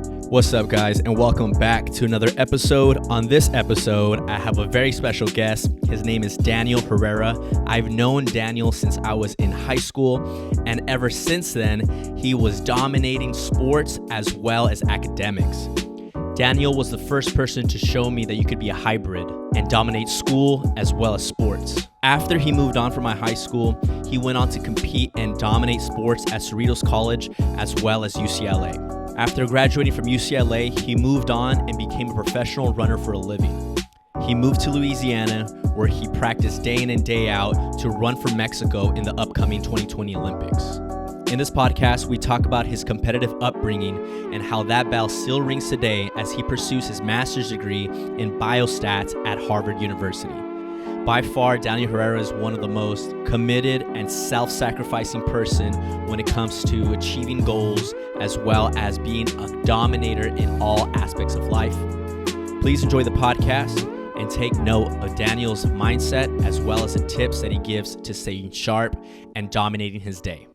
What's up, guys, and welcome back to another episode. On this episode, I have a very special guest. His name is Daniel Herrera. I've known Daniel since I was in high school, and ever since then, he was dominating sports as well as academics. Daniel was the first person to show me that you could be a hybrid and dominate school as well as sports. After he moved on from my high school, he went on to compete and dominate sports at Cerritos College as well as UCLA. After graduating from UCLA, he moved on and became a professional runner for a living. He moved to Louisiana, where he practiced day in and day out to run for Mexico in the upcoming 2020 Olympics. In this podcast, we talk about his competitive upbringing and how that bell still rings today as he pursues his master's degree in biostats at Harvard University. By far, Daniel Herrera is one of the most committed and self-sacrificing person when it comes to achieving goals as well as being a dominator in all aspects of life. Please enjoy the podcast and take note of Daniel's mindset as well as the tips that he gives to staying sharp and dominating his day.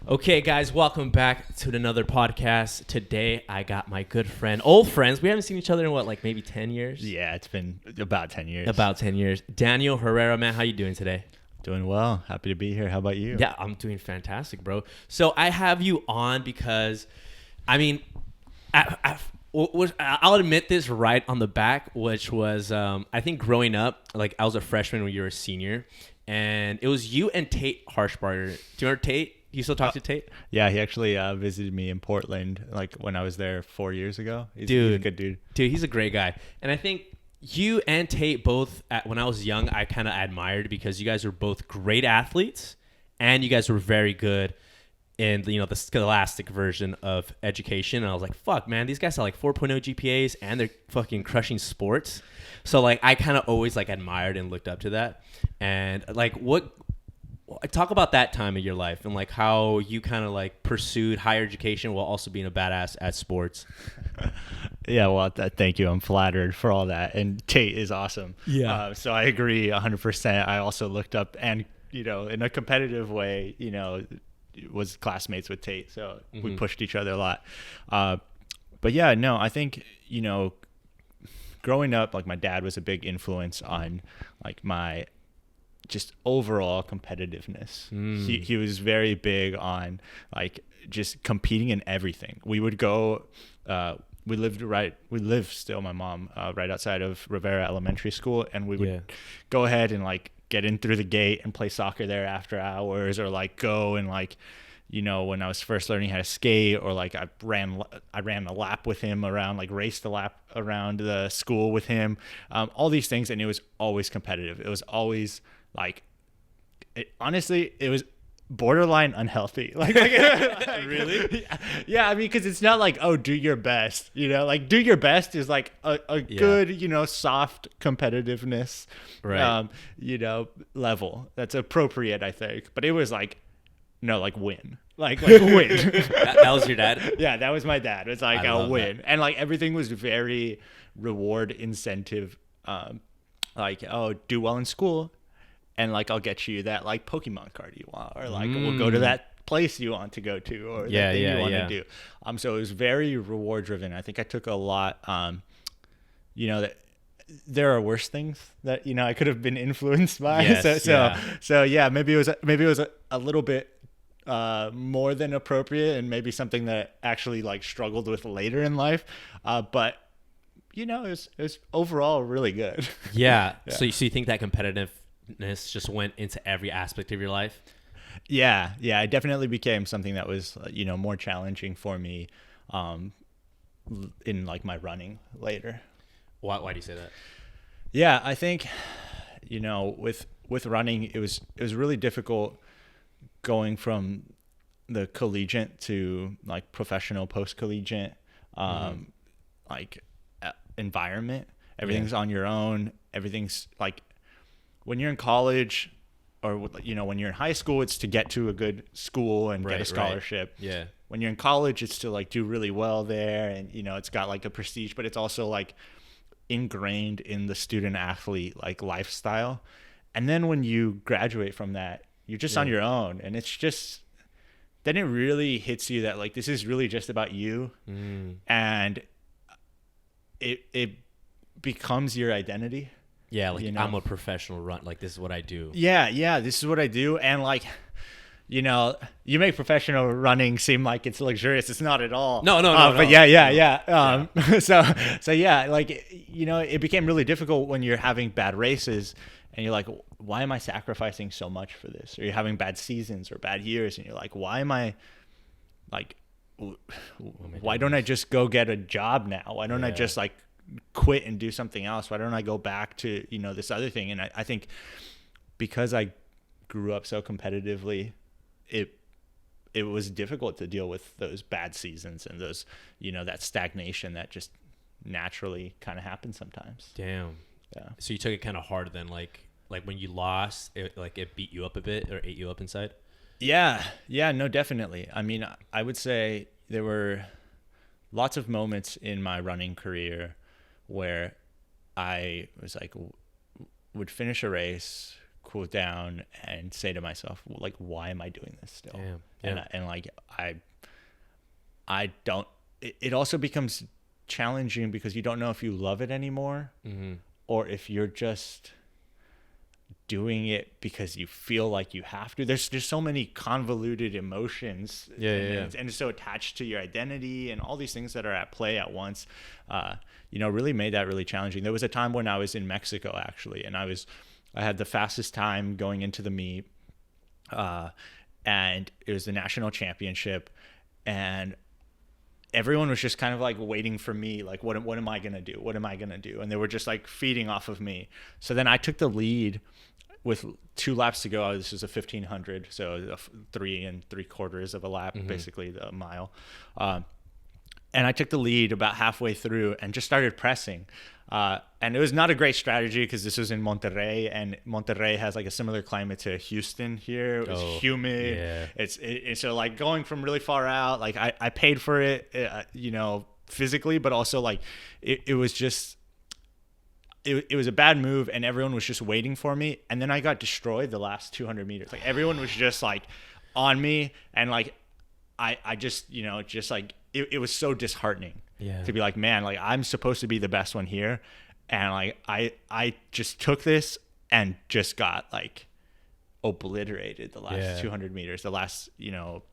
Okay, guys, welcome back to another podcast. Today, I got my good friend, old friends. We haven't seen each other in maybe 10 years? Yeah, it's been about 10 years. About 10 years. Daniel Herrera, man, how you doing today? Doing well. Happy to be here. How about you? Yeah, I'm doing fantastic, bro. So I have you on because, I'll admit this right on the back, which was, I think growing up, I was a freshman when you were a senior, and it was you and Tate Harshbarger. Do you remember Tate? You still talk to Tate? Yeah, he actually visited me in Portland when I was there 4 years ago. He's a good dude. Dude, he's a great guy. And I think you and Tate both, when I was young, I kind of admired because you guys were both great athletes and you guys were very good in the scholastic version of education. And I was like, fuck, man, these guys have 4.0 GPAs and they're fucking crushing sports. So I kind of always admired and looked up to that. And talk about that time of your life and how you kind of pursued higher education while also being a badass at sports. Yeah, well, thank you. I'm flattered for all that. And Tate is awesome. Yeah. So I agree 100%. I also looked up and, in a competitive way, was classmates with Tate. So we pushed each other a lot. But yeah, no, I think, growing up, my dad was a big influence on my just overall competitiveness. He was very big on just competing in everything. We would go, we live still, my mom, right outside of Rivera Elementary School. And we would go ahead and get in through the gate and play soccer there after hours, or go and when I was first learning how to skate, or I ran a lap with him around, raced a lap around the school with him, all these things. And it was always competitive. It was always honestly, it was borderline unhealthy. Really? Yeah, because it's not oh, do your best, do your best is a good, soft competitiveness, right. Level that's appropriate, I think. But it was no, win. Win. That was your dad? Yeah, that was my dad. It's a win. That. And everything was very reward incentive. Oh, do well in school, and I'll get you that Pokemon card you want, or we'll go to that place you want to go to, or that thing you want to do. So it was very reward driven. I think I took a lot. That there are worse things that I could have been influenced by. Yes, So yeah, maybe it was a little bit more than appropriate, and maybe something that I actually struggled with later in life. But it was overall really good. Yeah. So you think that competitiveness just went into every aspect of your life? Yeah. It definitely became something that was, more challenging for me in my running later. Why do you say that? Yeah, I think, with running, it was really difficult going from the collegiate to professional post-collegiate environment. Everything's on your own. Everything's when you're in college, or when you're in high school, it's to get to a good school and get a scholarship. Right. Yeah. When you're in college, it's to do really well there, and it's got a prestige, but it's also ingrained in the student athlete lifestyle. And then when you graduate from that, you're just on your own, and it's just then it really hits you that like this is really just about you, and it becomes your identity. Yeah, like, you know? I'm a professional run. Like, this is what I do. Yeah, this is what I do. And like, you know, you make professional running seem like it's luxurious. It's not at all. No. But yeah. So yeah, like, you know, it became really difficult when you're having bad races and you're like, why am I sacrificing so much for this? Or you're having bad seasons or bad years and you're like, why am I like, why don't I just go get a job now? Why don't I just like quit and do something else? Why don't I go back to, you know, this other thing? And I think because I grew up so competitively, it was difficult to deal with those bad seasons and those, you know, that stagnation that just naturally kind of happens sometimes. Damn. Yeah. So you took it kind of hard then, like when you lost, it beat you up a bit or ate you up inside? Yeah, no, definitely. I mean, I would say there were lots of moments in my running career where I was like, would finish a race, cool down, and say to myself, like, why am I doing this still? Yeah. And like, I don't, it also becomes challenging because you don't know if you love it anymore, or if you're just doing it because you feel like you have to. There's so many convoluted emotions, and it's so attached to your identity and all these things that are at play at once. You know, really made that really challenging. There was a time when I was in Mexico actually, and I had the fastest time going into the meet, and it was the national championship, and everyone was just kind of like waiting for me, like, what am I gonna do? What am I gonna do? And they were just like feeding off of me. So then I took the lead with 2 laps to go. This was a 1500, so 3 3/4 of a lap, basically the mile. And I took the lead about halfway through and just started pressing. And it was not a great strategy because this was in Monterrey, and Monterrey has like a similar climate to Houston here. It was humid. Yeah. It's so like going from really far out, like I paid for it, you know, physically, but also like it was just, it was a bad move, and everyone was just waiting for me. And then I got destroyed the last 200 meters. Like everyone was just like on me, and like I just, you know, just like it was so disheartening to be like, man, like I'm supposed to be the best one here, and like I just took this and just got like obliterated the last 200 meters. The last, you know,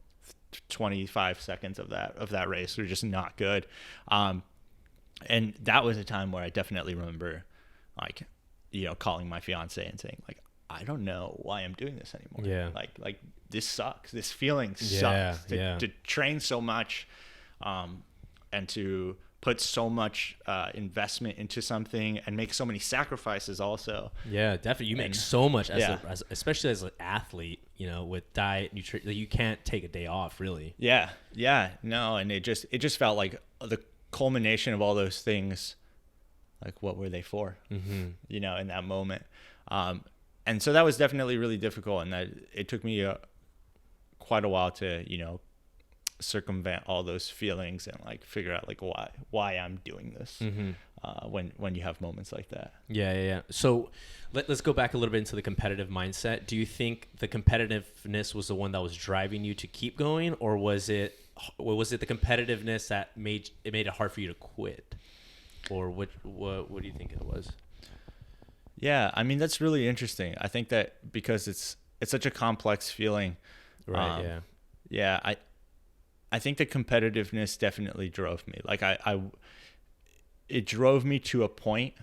25 seconds of that race were just not good. And that was a time where I definitely remember, like, you know, calling my fiance and saying like, I don't know why I'm doing this anymore. Yeah. Like this sucks. This feeling sucks. To train so much, and to put so much investment into something and make so many sacrifices also. Yeah, definitely. You make so much especially as an athlete, you know, with diet, nutrition. You can't take a day off, really. Yeah. No, and it just felt like the culmination of all those things. Like, what were they for? You know, in that moment. And so that was definitely really difficult, and that it took me quite a while to, you know, circumvent all those feelings and like figure out like why I'm doing this when you have moments like that. Yeah. So let's go back a little bit into the competitive mindset. Do you think the competitiveness was the one that was driving you to keep going, or was it the competitiveness that made it hard for you to quit? Or what do you think it was? Yeah, I mean, that's really interesting. I think that because it's such a complex feeling. Right, yeah, I think the competitiveness definitely drove me. Like it drove me to a point,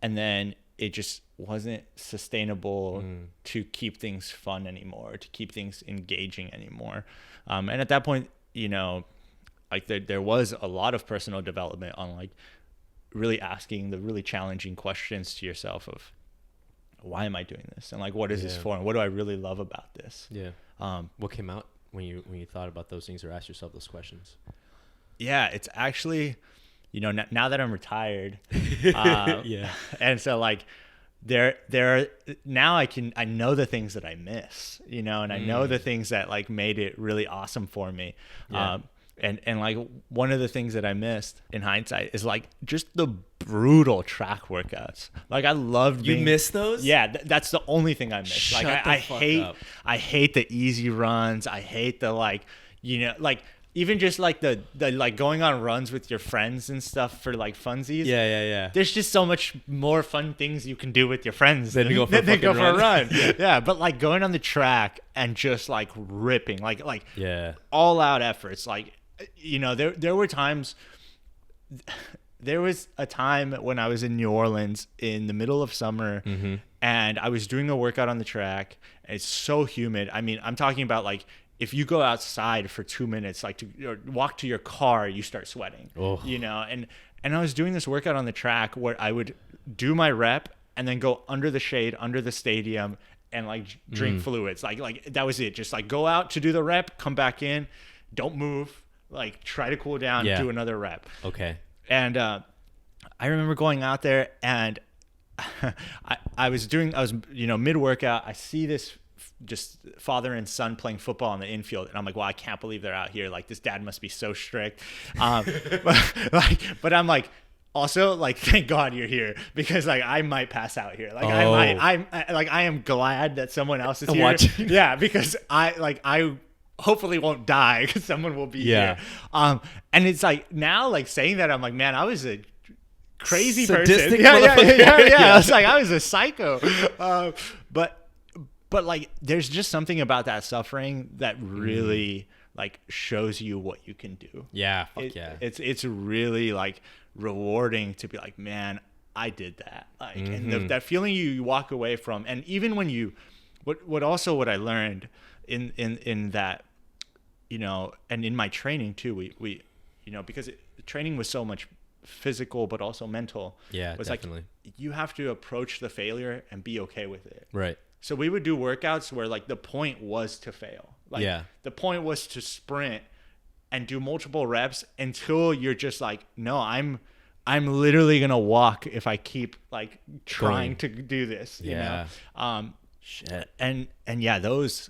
and then it just wasn't sustainable to keep things fun anymore, to keep things engaging anymore. And at that point, you know, like there was a lot of personal development on like really asking the really challenging questions to yourself of, why am I doing this? And like, what is this for? And what do I really love about this? Yeah. What came out when you thought about those things or asked yourself those questions? Yeah, it's actually, you know, now that I'm retired, and so like there are, now I know the things that I miss, you know, and I know the things that like made it really awesome for me. Yeah. And like one of the things that I missed in hindsight is like just the brutal track workouts. Like I loved You miss those? Yeah, that's the only thing I miss. Shut Like the I fuck hate up. I hate the easy runs. I hate the like, you know, like even just like the like going on runs with your friends and stuff for like funsies. Yeah. There's just so much more fun things you can do with your friends Than to go for a than fucking run. Yeah, but like going on the track and just like ripping, like Yeah. all out efforts. Like, you know, there were times. There was a time when I was in New Orleans in the middle of summer, and I was doing a workout on the track. And it's so humid. I mean, I'm talking about like if you go outside for 2 minutes, like or walk to your car, you start sweating. Oh. You know, and I was doing this workout on the track where I would do my rep and then go under the shade, under the stadium, and like drink fluids. Like that was it. Just like go out to do the rep, come back in, don't move, like try to cool down, do another rep. Okay. And I remember going out there and I was you know, mid workout. I see this just father and son playing football on the infield, and I'm like, well, I can't believe they're out here. Like this dad must be so strict. But I'm like, also like, thank God you're here, because like I might pass out here. Like I am glad that someone else is here. Watching. Yeah, because I hopefully won't die because someone will be here. And it's like now, like saying that, I'm like, man, I was a crazy Sadistic person. Yeah. Yeah. I was like, I was a psycho. But like, there's just something about that suffering that really like shows you what you can do. Yeah. Fuck yeah. It's really like rewarding to be like, man, I did that. Like, and that feeling you walk away from, and even when you, what I learned in that, you know, and in my training too, we you know, because training was so much physical but also mental. Yeah, was definitely. Like you have to approach the failure and be okay with it. Right. So we would do workouts where like the point was to fail. Like the point was to sprint and do multiple reps until you're just like, no, I'm literally gonna walk if I keep like trying to do this. You know? Shit. And yeah, those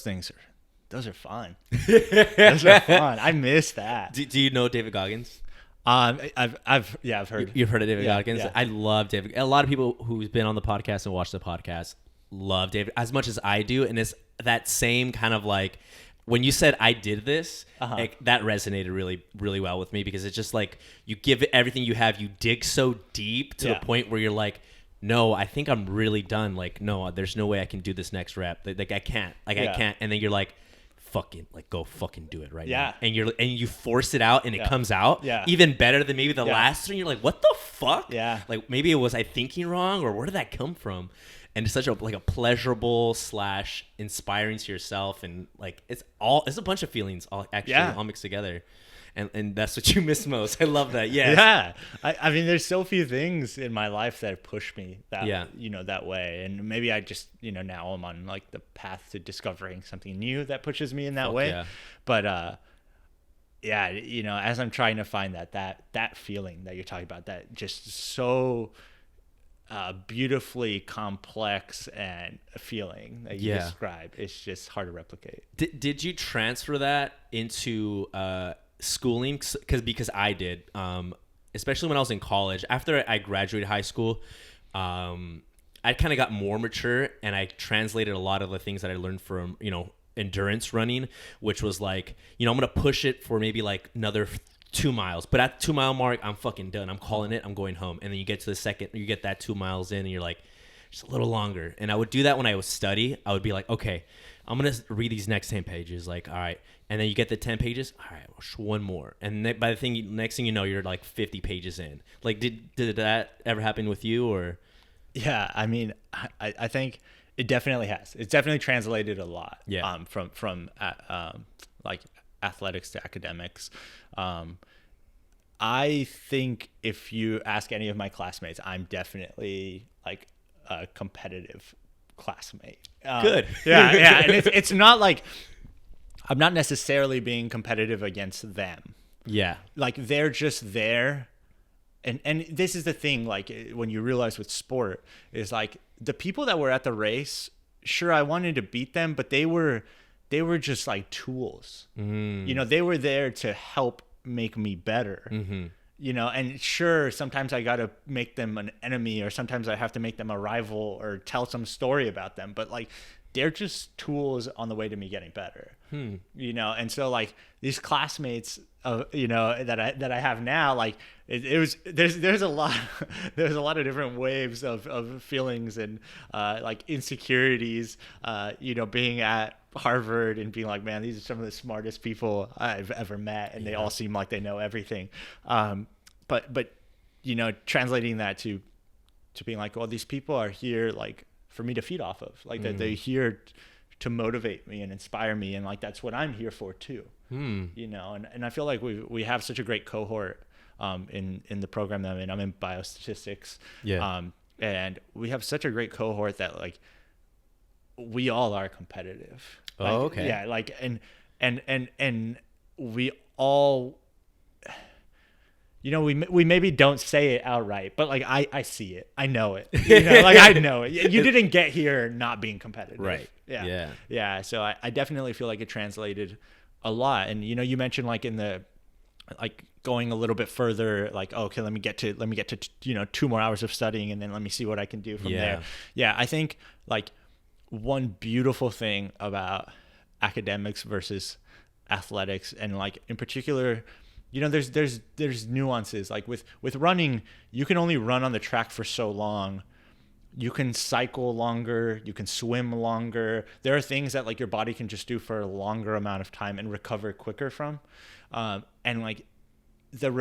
things are fun. Those are fun. I miss that. Do you know David Goggins? I've heard. You've heard of David Goggins? Yeah. I love David. A lot of people who's been on the podcast and watched the podcast love David as much as I do, and it's that same kind of like when you said I did this, like, that resonated really, really well with me, because it's just like you give it everything you have, you dig so deep to the point where you're like, no, I think I'm really done. Like, no, there's no way I can do this next rep. Like I can't. I can't. And then you're like, fucking, like, go fucking do it right now. And you force it out, and it comes out even better than maybe the last three. You're like, what the fuck? Like maybe it was I thinking wrong, or where did that come from? And it's such a like a pleasurable / inspiring to yourself, and like it's a bunch of feelings all mixed together. And that's what you miss most. I love that. Yeah. I mean, there's so few things in my life that push me that, you know, that way. And maybe I just, you know, now I'm on like the path to discovering something new that pushes me in that way. Yeah. But, yeah, you know, as I'm trying to find that feeling that you're talking about, that just so beautifully complex and feeling that you describe, it's just hard to replicate. Did you transfer that into schooling? Because I did, especially when I was in college. After I graduated high school, I kind of got more mature, and I translated a lot of the things that I learned from, you know, endurance running, which was like, you know, I'm gonna push it for maybe like another 2 miles, but at the 2 mile mark, I'm fucking done. I'm calling it. I'm going home. And then you get to the second, you get that 2 miles in, and you're like, just a little longer. And I would do that when I would study. I would be like, okay, I'm going to read these next 10 pages. Like, all right. And then you get the 10 pages. All right, one more. And by the next thing you know, you're like 50 pages in. Like, did that ever happen with you, or? Yeah. I mean, I think it definitely has. It's definitely translated a lot. Yeah. From like athletics to academics. I think if you ask any of my classmates, I'm definitely like a competitive classmate. Good. Yeah. And it's not like I'm not necessarily being competitive against them. Yeah. Like they're just there. And this is the thing, like when you realize with sport is like the people that were at the race, sure, I wanted to beat them, but they were they were just like tools. You know, they were there to help make me better. You know, and sure, sometimes I got to make them an enemy, or sometimes I have to make them a rival or tell some story about them. But like, they're just tools on the way to me getting better. You know, and so like these classmates, you know, that I have now, like there's a lot of different waves of feelings and like insecurities. You know, being at Harvard and being like, man, these are some of the smartest people I've ever met, and they all seem like they know everything. But you know, translating that to being like, well, these people are here like for me to feed off of, like that they're here to motivate me and inspire me, and like that's what I'm here for too. You know, and I feel like we have such a great cohort in the program that I'm in biostatistics. And we have such a great cohort that like we all are competitive. Like, okay. Yeah, like and we all, you know, we maybe don't say it outright, but like I see it, I know it, you know, like I know it. You didn't get here not being competitive, right? Yeah. So I definitely feel like it translated a lot. And you know, you mentioned like in the like going a little bit further, like, oh, okay, let me get to you know 2 more hours of studying, and then let me see what I can do from there. Yeah, I think like one beautiful thing about academics versus athletics, and like in particular, you know, there's nuances. Like with running, you can only run on the track for so long. You can cycle longer, you can swim longer. There are things that like your body can just do for a longer amount of time and recover quicker from. And like the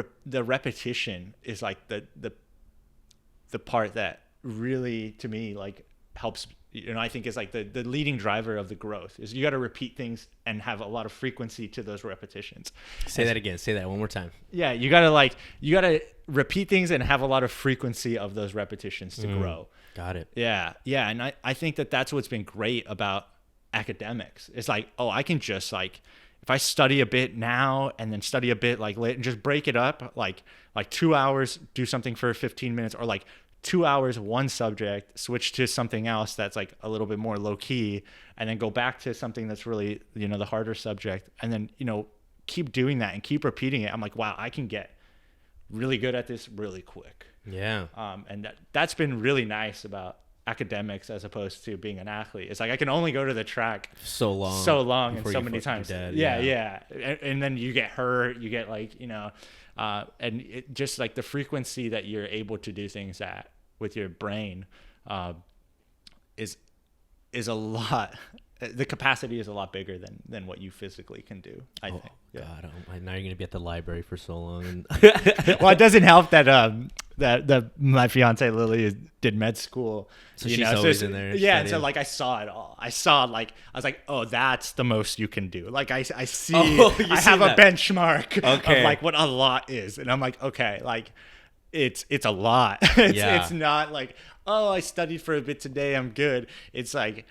repetition is like the part that really, to me, like helps, you know, I think is like the leading driver of the growth is you got to repeat things and have a lot of frequency to those repetitions. Say that again. Say that one more time. Yeah. You got to repeat things and have a lot of frequency of those repetitions to grow. Got it. Yeah. Yeah. And I think that that's what's been great about academics. It's like, oh, I can just like, if I study a bit now and then study a bit like later and just break it up, like 2 hours, do something for 15 minutes, or like 2 hours, one subject, switch to something else that's like a little bit more low key, and then go back to something that's really, you know, the harder subject. And then, you know, keep doing that and keep repeating it. I'm like, wow, I can get really good at this really quick. Yeah. And that's been really nice about academics as opposed to being an athlete. It's like I can only go to the track so long and so many times. Yeah. And then you get hurt, you get like, you know, and it just like the frequency that you're able to do things at with your brain is a lot. The capacity is a lot bigger than what you physically can do, I think. Yeah. God, now you're gonna be at the library for so long. And well, it doesn't help that that my fiance Lily did med school. So she's always in there. Yeah, and so like I saw it all. I was like, oh, that's the most you can do. Like I see, I have a benchmark of like what a lot is, and I'm like, okay, like it's a lot. It's not like, oh, I studied for a bit today, I'm good. It's like,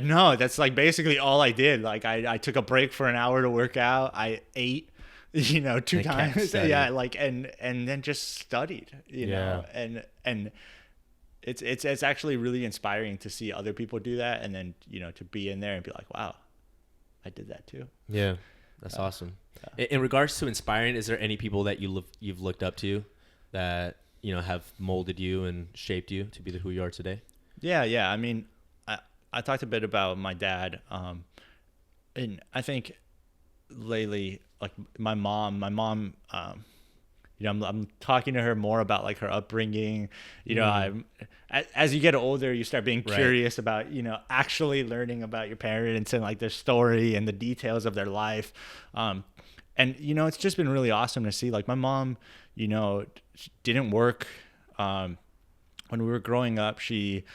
no, that's like basically all I did. Like I took a break for an hour to work out. I ate, you know, 2 times. Yeah. Like, and then just studied, you know, and it's actually really inspiring to see other people do that. And then, you know, to be in there and be like, wow, I did that too. Yeah. That's awesome. Yeah. In regards to inspiring, is there any people that you've looked up to that, you know, have molded you and shaped you to be who you are today? Yeah. I mean, I talked a bit about my dad, and I think lately, like my mom, you know, I'm talking to her more about like her upbringing. You know, as you get older, you start being curious about, you know, actually learning about your parents and like their story and the details of their life. And you know, it's just been really awesome to see. Like my mom, you know, didn't work when we were growing up. She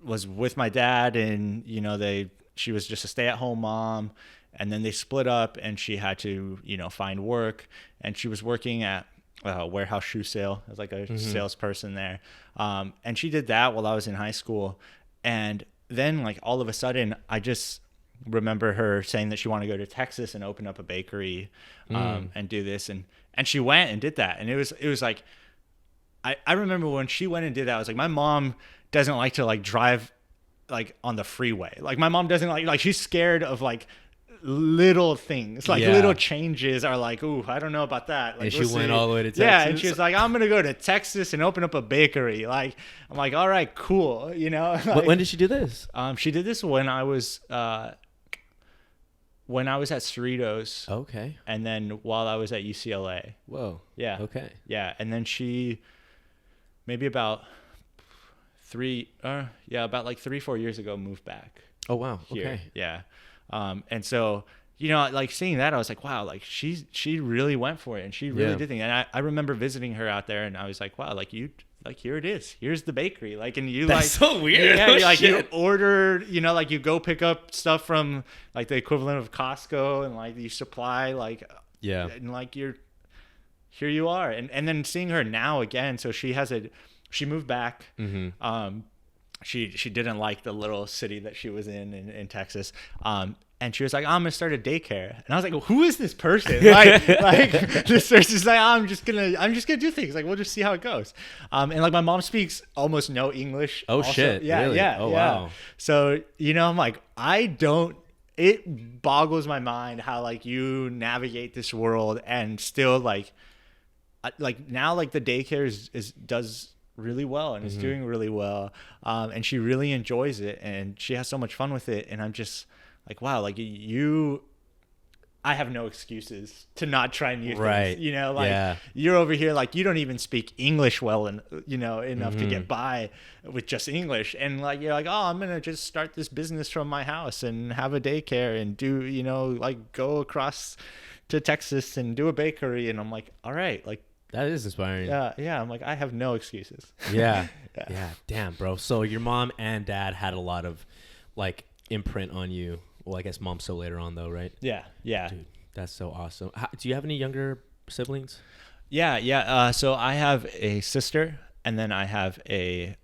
was with my dad, and you know, she was just a stay-at-home mom, and then they split up, and she had to, you know, find work, and she was working at a warehouse shoe sale as like a salesperson there, and she did that while I was in high school. And then like all of a sudden, I just remember her saying that she wanted to go to Texas and open up a bakery and do this, and she went and did that. And it was like, I remember when she went and did that, I was like, my mom doesn't like to like drive like on the freeway. Like my mom doesn't like she's scared of like little things, like little changes are like, ooh, I don't know about that. Like, and she went all the way to Texas. Yeah, and she was like, I'm gonna go to Texas and open up a bakery. Like, I'm like, all right, cool, you know. Like, when did she do this? She did this when I was at Cerritos. Okay. And then while I was at UCLA. Whoa. Yeah. Okay. Yeah, and then she maybe about 3-4 years ago moved back. Oh wow. Here. Okay. Yeah. And so, you know, like seeing that, I was like, wow, like she really went for it, and she really did things. And I remember visiting her out there, and I was like, wow, like here it is. Here's the bakery. Like, and you That's like, so weird. Yeah, like you order, you know, like you go pick up stuff from like the equivalent of Costco, and like you supply like, and like here you are. And then seeing her now again. So she moved back. Mm-hmm. She didn't like the little city that she was in Texas. And she was like, I'm gonna start a daycare. And I was like, well, who is this person? Like this person's like, I'm just gonna do things. Like, we'll just see how it goes. And like my mom speaks almost no English. Oh also. Shit. Yeah. Really? Yeah. Oh yeah. wow. So, you know, I'm like, it boggles my mind how like you navigate this world and still like now like the daycare does really well and is doing really well. And she really enjoys it and she has so much fun with it. And I'm just like, wow, like I have no excuses to not try new things, you know, like you're over here, like you don't even speak English well and, you know, enough to get by with just English. And like, you're like, oh, I'm going to just start this business from my house and have a daycare and do, you know, like go across to Texas and do a bakery. And I'm like, all right, like, that is inspiring. Yeah. I'm like, I have no excuses. Yeah. Damn, bro. So your mom and dad had a lot of like imprint on you. Well, I guess mom so later on though, right? Yeah. Dude, that's so awesome. Do you have any younger siblings? Yeah. So I have a sister, and then I have a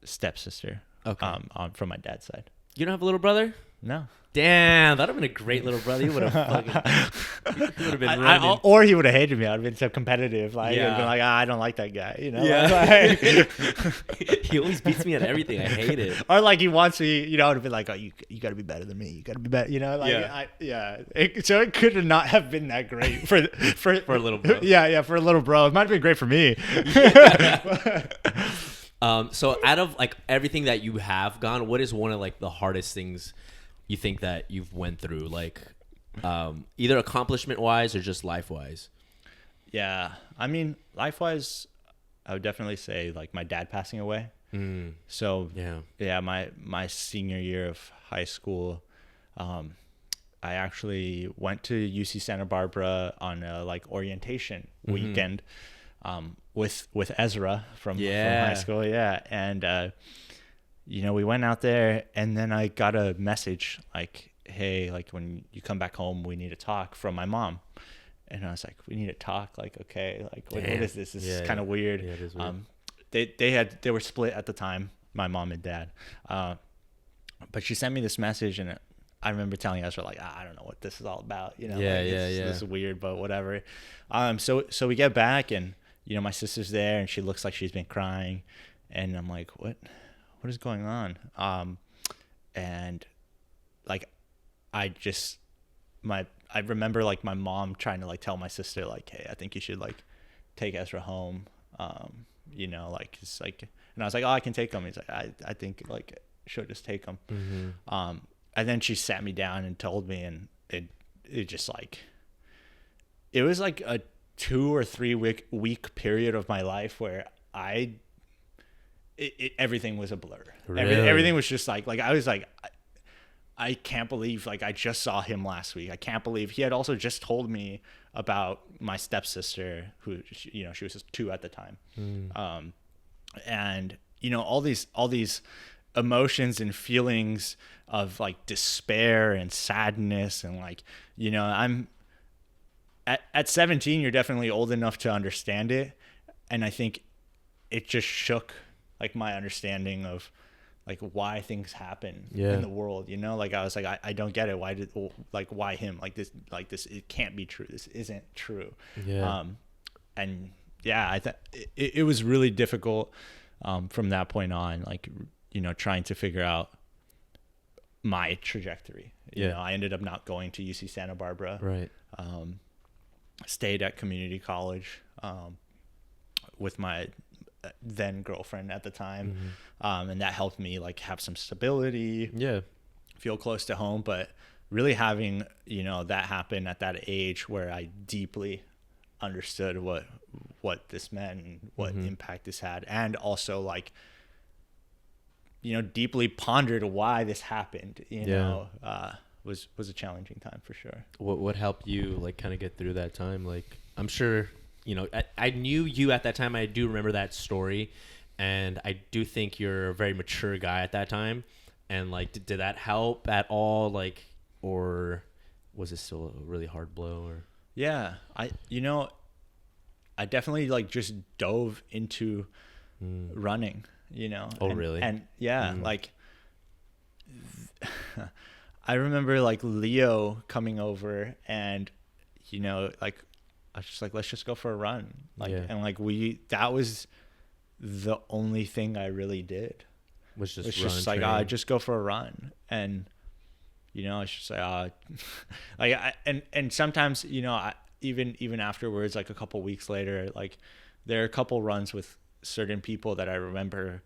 stepsister. Okay. From my dad's side. You don't have a little brother? No. Damn, that'd have been a great little brother. You would have been running. Or he would have hated me. I'd have been so competitive. Like, I'd been like, I don't like that guy. You know? Yeah. He always beats me at everything. I hate it. Or like he wants me, you know, to be like, oh, you got to be better than me. You got to be better. You know? Like, so it could not have been that great for a little bro. Yeah, for a little bro. It might have been great for me. So out of like everything that you have gone, what is one of like the hardest things you think that you've went through, like either accomplishment wise or just life wise? Yeah, I mean, life wise, I would definitely say like my dad passing away. So my senior year of high school, I actually went to UC Santa Barbara on a like orientation weekend with Ezra from high school. And you know, we went out there, and then I got a message like, hey, like when you come back home, we need to talk, from my mom. And I was like, we need to talk? Like, okay, like what is this? This is kind of weird. Yeah, it is weird. They were split at the time, my mom and dad. But she sent me this message, and I remember telling Ezra like, I don't know what this is all about. You know, this is weird, but whatever. So we get back, and you know, my sister's there, and she looks like she's been crying, and I'm like, what is going on? And like, I remember like my mom trying to like tell my sister like, hey, I think you should like take Ezra home. You know, like it's like, and I was like, oh, I can take him. He's like, I think like she'll just take him. And then she sat me down and told me, and it just like, it was like a 2 or 3 week period of my life where everything was a blur. Really? Everything was just like I was like, I can't believe like I just saw him last week. I can't believe he had also just told me about my stepsister, who, you know, she was just 2 at the time. And you know, all these emotions and feelings of like despair and sadness, and like, you know, I'm at 17, you're definitely old enough to understand it, and I think it just shook like my understanding of like why things happen in the world, you know? Like I was like, I don't get it. Why him? Like this, it can't be true. This isn't true. And yeah, it was really difficult from that point on. Like, trying to figure out my trajectory. You know, I ended up not going to UC Santa Barbara. Right. Stayed at community college with my then girlfriend at the time. And that helped me like have some stability. Yeah. Feel close to home, but really having, that happen at that age where I deeply understood what this meant and what impact this had, and also like, deeply pondered why this happened, was a challenging time for sure. What helped you like kind of get through that time? Like, I'm sure, I knew you at that time. I do remember that story, and I do think you're a very mature guy at that time. And like, did that help at all? Like, or was it still a really hard blow? Or yeah, I definitely like just dove into running, Oh, really? And yeah, like I remember like Leo coming over, and like I was just like, let's just go for a run. Like, and like that was the only thing I really did. Was just it's run, just like, just go for a run. And it's just like, and sometimes, even afterwards, like a couple weeks later, like there are a couple runs with certain people that I remember,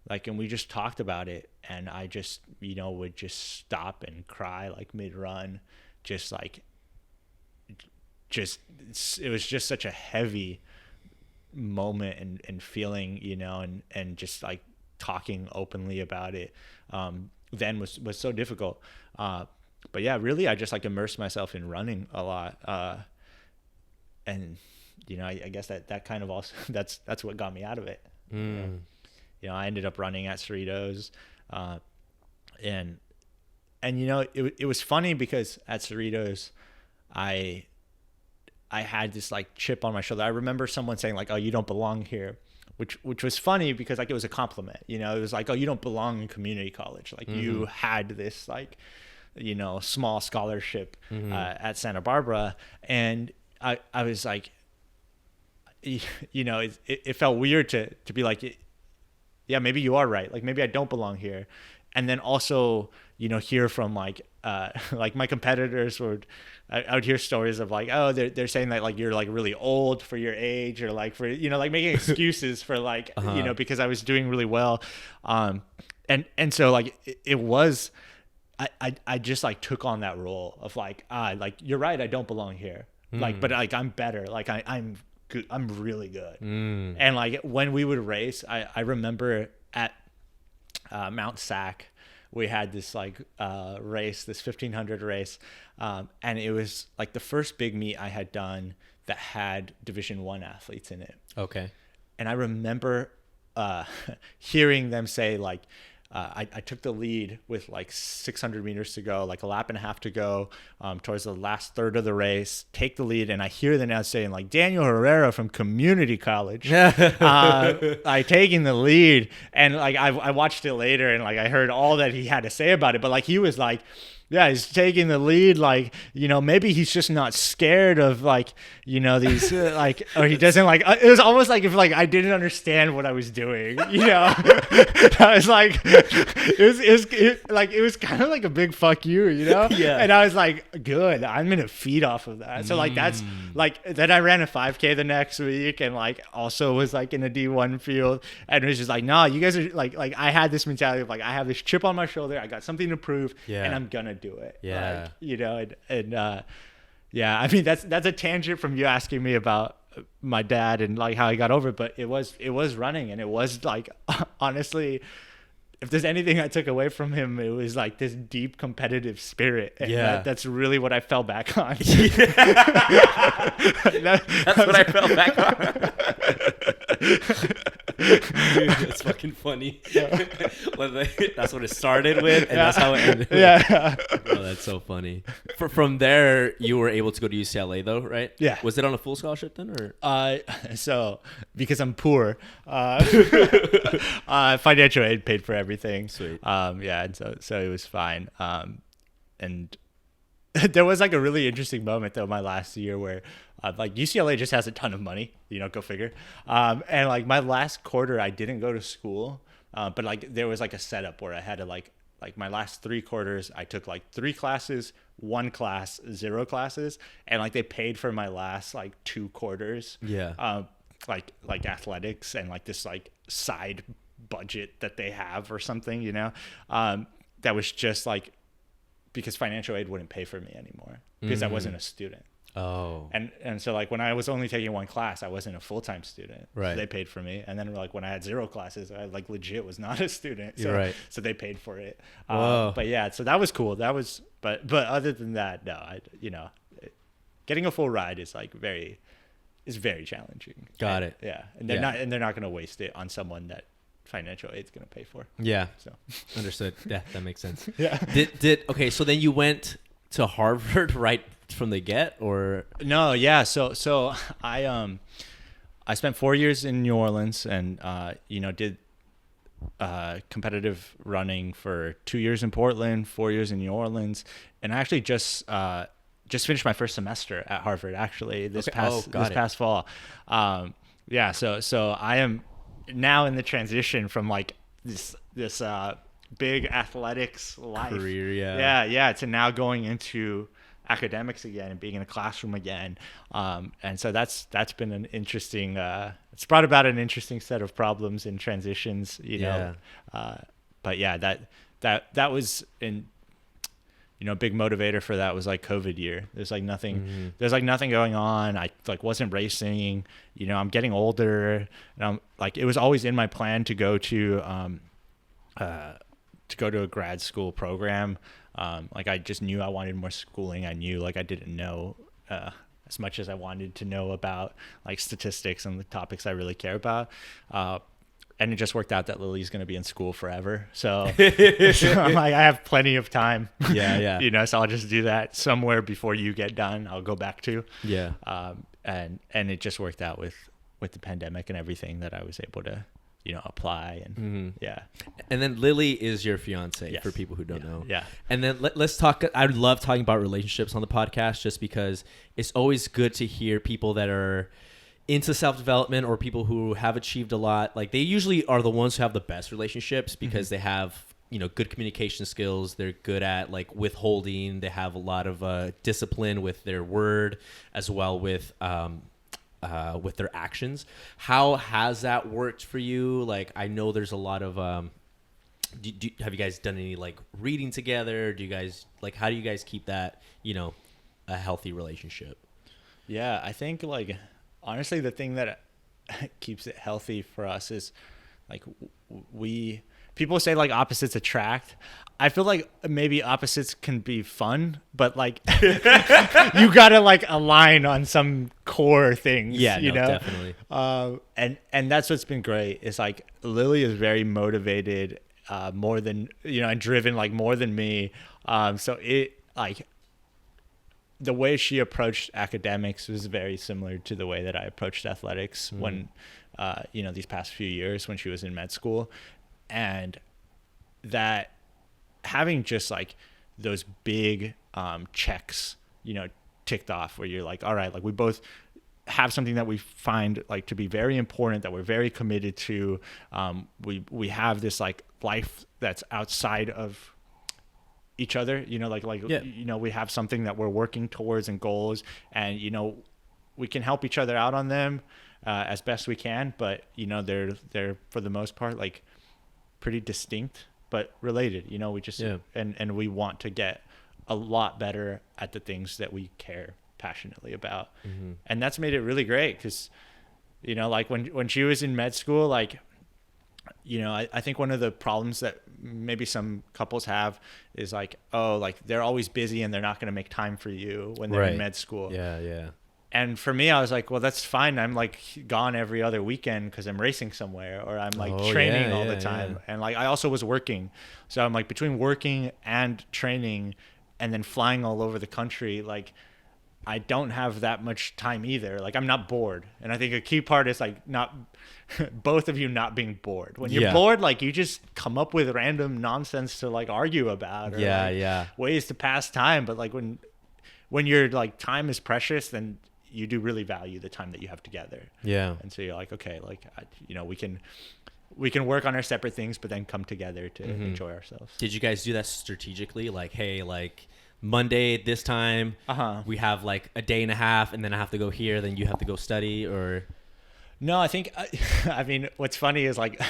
like, and we just talked about it, and I just, would just stop and cry like mid-run, just like, it was just such a heavy moment and feeling, and just like talking openly about it then was so difficult. But yeah, really, I just like immersed myself in running a lot. And, I guess that kind of also, that's what got me out of it. I ended up running at Cerritos. And it was funny because at Cerritos, I had this like chip on my shoulder. I remember someone saying like, "Oh, you don't belong here," which was funny because like it was a compliment. It was like, "Oh, you don't belong in community college. Like you had this like, small scholarship at Santa Barbara," and I was like, it felt weird to be like, yeah, maybe you are right. Like maybe I don't belong here, and then also hear from like like my competitors I would hear stories of like, oh, they're saying that like you're like really old for your age, or like for like making excuses for like because I was doing really well, and so like it was I just like took on that role of like like you're right, I don't belong here, like but like I'm better, like I'm good, I'm really good. And like when we would race, I remember at Mount Sac, we had this like race, this 1500 race, and it was like the first big meet I had done that had Division I athletes in it. Okay. And I remember hearing them say like, I took the lead with like 600 meters to go, like a lap and a half to go, towards the last third of the race, take the lead. And I hear them now saying like, Daniel Herrera from community college, like taking the lead. And like, I watched it later, and like, I heard all that he had to say about it, but like, he was like, yeah, he's taking the lead. Like, maybe he's just not scared of like, these like, or he doesn't like, it was almost like if like I didn't understand what I was doing, I was like, it was kind of like a big fuck you, Yeah. And I was like, good, I'm going to feed off of that. So like, that's like, then I ran a 5K the next week, and like also was like in a D1 field, and it was just like, no, you guys are like I had this mentality of like, I have this chip on my shoulder, I got something to prove, and I'm gonna do it. Yeah. Like, and yeah, I mean, that's a tangent from you asking me about my dad and like how he got over it, but it was running, and it was like, honestly, if there's anything I took away from him, it was like this deep competitive spirit. And that's really what I fell back on. That's what I fell back on. Dude, that's fucking funny. That's what it started with, and that's how it ended. Yeah. Oh, that's so funny. From there, you were able to go to UCLA though, right? Yeah. Was it on a full scholarship then, or? So because I'm poor, financial aid paid for everything. Sweet. Yeah, and so it was fine. And there was like a really interesting moment though my last year where like UCLA just has a ton of money, go figure. And like my last quarter, I didn't go to school But like there was like a setup where I had to like my last 3 quarters, I took like 3 classes, 1 class, 0 classes, and like they paid for my last like 2 quarters. Yeah. Like athletics and like this like side budget that they have or something, that was just like because financial aid wouldn't pay for me anymore because I wasn't a student. Oh. And so like when I was only taking 1 class, I wasn't a full-time student. Right. So they paid for me. And then like when I had 0 classes, I like legit was not a student. So, You're right. So they paid for it. Whoa. But yeah, so that was cool. But other than that, no, getting a full ride is like very challenging. Got it. Yeah. And they're not going to waste it on someone that financial aid's going to pay for. Yeah. So Understood. Yeah, that makes sense. Yeah. Okay, so then you went to Harvard right from the get, or no? Yeah. So I spent 4 years in New Orleans and did competitive running for 2 years in Portland, 4 years in New Orleans, and I actually just finished my first semester at Harvard actually this past fall. Yeah. So I am now in the transition from like this big athletics life career, yeah to now going into academics again and being in a classroom again, and so that's been an interesting it's brought about an interesting set of problems and transitions, but yeah, that was in a big motivator for that was like COVID year. There's like nothing going on. I like wasn't racing, I'm getting older, and I'm like, it was always in my plan to go to a grad school program. Like I just knew I wanted more schooling. I knew like I didn't know as much as I wanted to know about like statistics and the topics I really care about. And it just worked out that Lily's going to be in school forever. So, so I'm like, I have plenty of time. Yeah. So I'll just do that somewhere before you get done. I'll go back to. Yeah. And it just worked out with the pandemic and everything that I was able to, apply and yeah. And then Lily is your fiance, yes. For people who don't know. Yeah. And then let's talk. I love talking about relationships on the podcast just because it's always good to hear people that are into self-development or people who have achieved a lot. Like they usually are the ones who have the best relationships because they have, good communication skills. They're good at like withholding. They have a lot of discipline with their word as well with their actions. How has that worked for you? Like, I know there's a lot of, have you guys done any like reading together? Do you guys like, how do you guys keep that, a healthy relationship? Yeah, I think like, honestly, the thing that keeps it healthy for us is like people say like opposites attract. I feel like maybe opposites can be fun, but like you gotta like align on some core things. Yeah, definitely. And that's what's been great. Is like Lily is very motivated, more than and driven like more than me. So it like the way she approached academics was very similar to the way that I approached athletics when these past few years when she was in med school, and that having just like those big checks, ticked off where you're like, all right, like we both have something that we find like to be very important, that we're very committed to. We have this like life that's outside of each other, we have something that we're working towards and goals, and we can help each other out on them as best we can, but they're for the most part like pretty distinct but related. We just and we want to get a lot better at the things that we care passionately about, and that's made it really great because like when she was in med school, like I think one of the problems that maybe some couples have is like, oh, like they're always busy and they're not going to make time for you when they're in med school. Yeah. And for me, I was like, well, that's fine. I'm like gone every other weekend because I'm racing somewhere, or I'm like training all the time. Yeah. And like I also was working. So I'm like between working and training and then flying all over the country, like I don't have that much time either. Like I'm not bored. And I think a key part is like not both of you not being bored. When you're bored, like you just come up with random nonsense to like argue about or ways to pass time. But like when your like time is precious, then you do really value the time that you have together. Yeah. And so you're like, okay, like, we can, we can work on our separate things, but then come together to enjoy ourselves. Did you guys do that strategically? Like, hey, like Monday this time, we have like a day and a half, and then I have to go here, then you have to go study, or? No, I think, I mean, what's funny is like,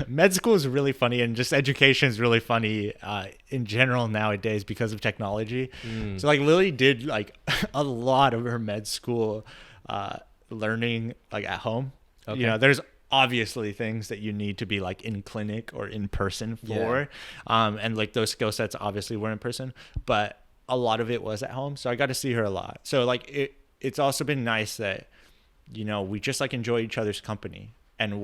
med school is really funny, and just education is really funny in general nowadays because of technology. So like Lily did like a lot of her med school learning like at home. Okay. There's obviously things that you need to be like in clinic or in person for. And like those skill sets obviously were in person, but a lot of it was at home. So I got to see her a lot. So like it's also been nice that, we just like enjoy each other's company, and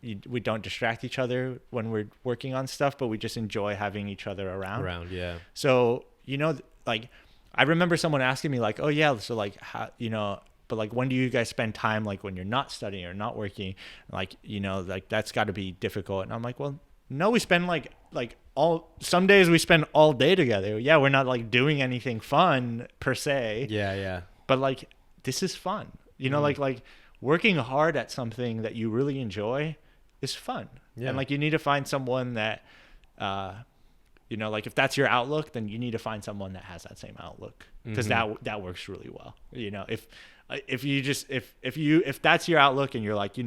we don't distract each other when we're working on stuff, but we just enjoy having each other around. Yeah. So, like I remember someone asking me like, oh yeah, so like, how, but like, when do you guys spend time, like when you're not studying or not working? Like, like that's got to be difficult. And I'm like, well, no, we spend some days we spend all day together. Yeah. We're not like doing anything fun per se. Yeah. But like, this is fun, like working hard at something that you really enjoy is fun. Yeah. And like, you need to find someone that, like if that's your outlook, then you need to find someone that has that same outlook, because that works really well. If that's your outlook and you're like,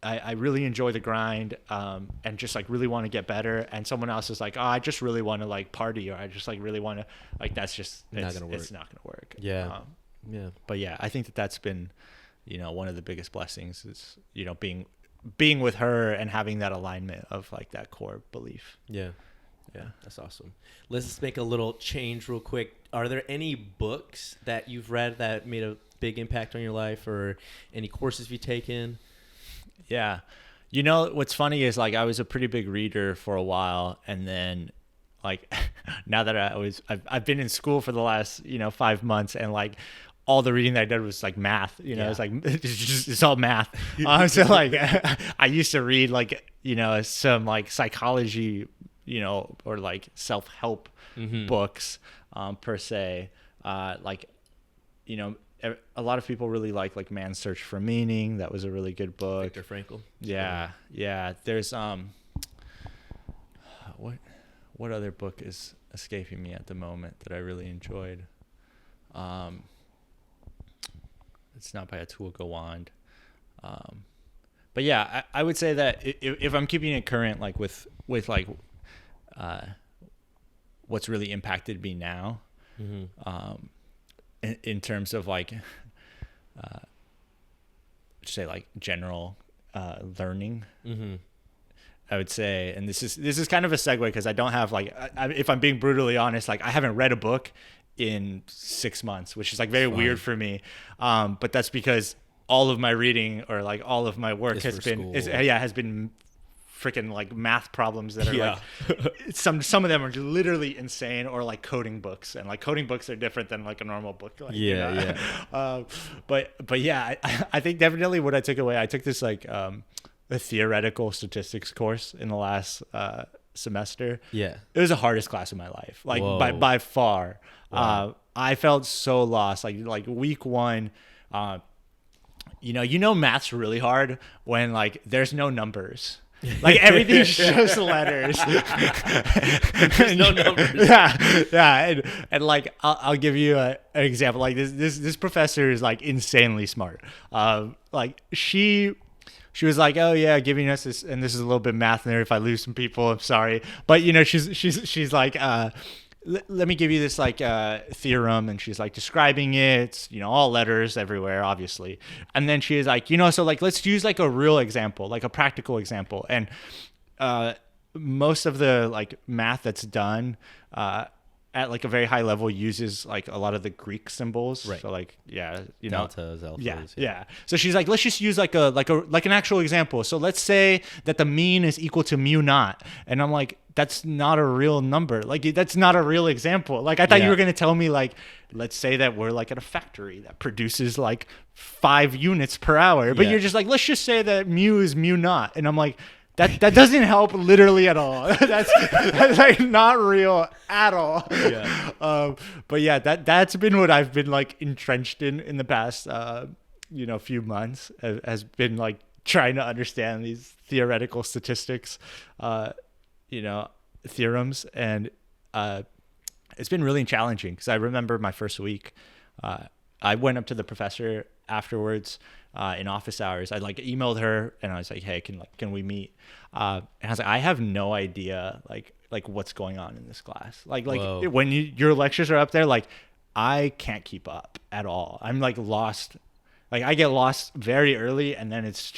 I really enjoy the grind, and just like really want to get better, and someone else is like, oh, I just really want to like party, or I just like really want to like, that's just not gonna work. It's not gonna work. Yeah. But yeah, I think that's been, one of the biggest blessings is, being with her and having that alignment of like that core belief. Yeah, that's awesome. Let's just make a little change real quick. Are there any books that you've read that made a big impact on your life, or any courses you've taken? Yeah. What's funny is like I was a pretty big reader for a while, and then like now that I've been in school for the last 5 months, and like all the reading that I did was like math. It's like it's all math. So like I used to read like some like psychology, or like self-help books per se. Like a lot of people really like Man's Search for Meaning. That was a really good book. Viktor Frankl. Yeah. There's what other book is escaping me at the moment that I really enjoyed? It's not by Atul Gawande. But yeah, I would say that if I'm keeping it current, like with like what's really impacted me now, in terms of like say like general learning, I would say, and this is kind of a segue, because I don't have like, if I'm being brutally honest, like I haven't read a book in 6 months, which is like very weird for me. But that's because all of my reading, or like all of my work has been freaking like math problems that are like some of them are literally insane, or like coding books, and like coding books are different than like a normal book. Like, but yeah, I think definitely what I took away, I took this like a theoretical statistics course in the last semester. It was the hardest class of my life, like by far. Wow. I felt so lost, like week one. Math's really hard when like there's no numbers. Like everything's just letters. There's no numbers. And like I'll give you an example. Like this professor is like insanely smart. Like she was like, oh yeah, giving us this, and this is a little bit math in there. If I lose some people, I'm sorry. But she's like, let me give you this like theorem, and she's like describing it, all letters everywhere, obviously. And then she is like, so like let's use like a real example, like a practical example. And most of the like math that's done at like a very high level uses like a lot of the Greek symbols. Right. So like, deltas, alphas. Yeah. So she's like, let's just use like an actual example. So let's say that the mean is equal to mu naught. And I'm like, that's not a real number. Like that's not a real example. Like I thought you were going to tell me like, let's say that we're like at a factory that produces like 5 units per hour, but you're just like, let's just say that mu is mu naught. And I'm like, that doesn't help literally at all. That's like not real at all. But yeah, that's been what I've been like entrenched in the past few months has been like trying to understand these theoretical statistics, theorems. And it's been really challenging because I remember my first week, I went up to the professor afterwards in office hours. I like emailed her and I was like, hey, can we meet? And I was like, I have no idea like what's going on in this class. Like Whoa. when your lectures are up there, like I can't keep up at all. I'm like lost. Like I get lost very early and then it's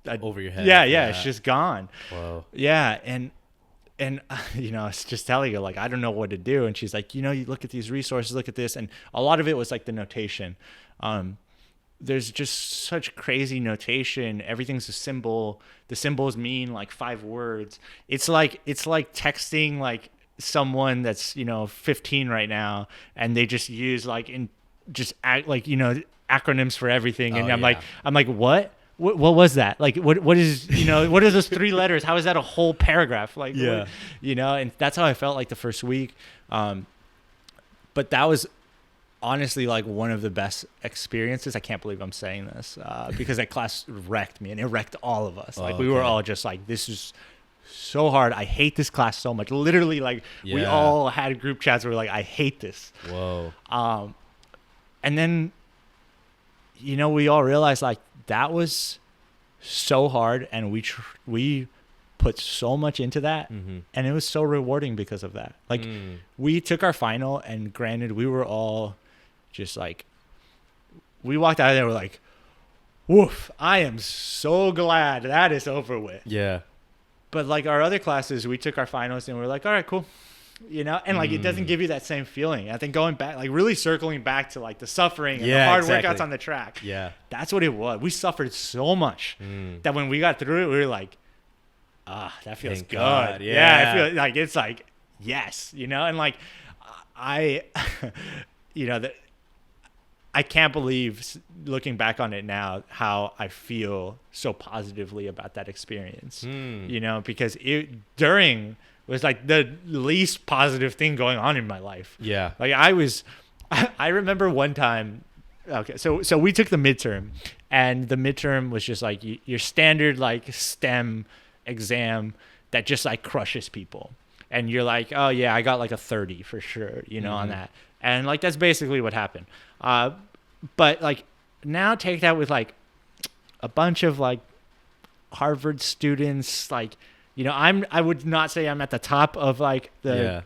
Over your head. Yeah. It's just gone. Whoa. Yeah. And it's just telling her like, I don't know what to do. And she's like, you look at these resources, look at this. And a lot of it was like the notation. There's just such crazy notation. Everything's a symbol. The symbols mean like 5 words. It's like texting like someone that's, 15 right now. And they just use like acronyms for everything. And I'm like, what? What was that? Like, what is, what are those 3 letters? How is that a whole paragraph? Like, yeah. And that's how I felt like the first week. But that was honestly like one of the best experiences. I can't believe I'm saying this because that class wrecked me and it wrecked all of us. Like we were all just like, this is so hard. I hate this class so much. Literally, like we all had group chats where we're like, I hate this. Whoa. And then, we all realized like that was so hard and we put so much into that and it was so rewarding because of that. Like we took our final and granted we were all just like, we walked out of there, we're like, woof, I am so glad that is over with. Yeah. But like our other classes, we took our finals and we're like, all right, cool. And like it doesn't give you that same feeling. I think going back, like really circling back to like the suffering and the hard workouts on the track. Yeah. That's what it was. We suffered so much that when we got through it, we were like, that feels Thank good. God. Yeah. I feel like it's like, yes, and like I, that I can't believe looking back on it now how I feel so positively about that experience. Because during was like the least positive thing going on in my life. Yeah. Like I remember one time. Okay, so we took the midterm, and the midterm was just like your standard like STEM exam that just like crushes people, and you're like, oh yeah, I got like a 30 for sure, on that, and like that's basically what happened. But like now take that with like a bunch of like Harvard students, like. I would not say I'm at the top of like the,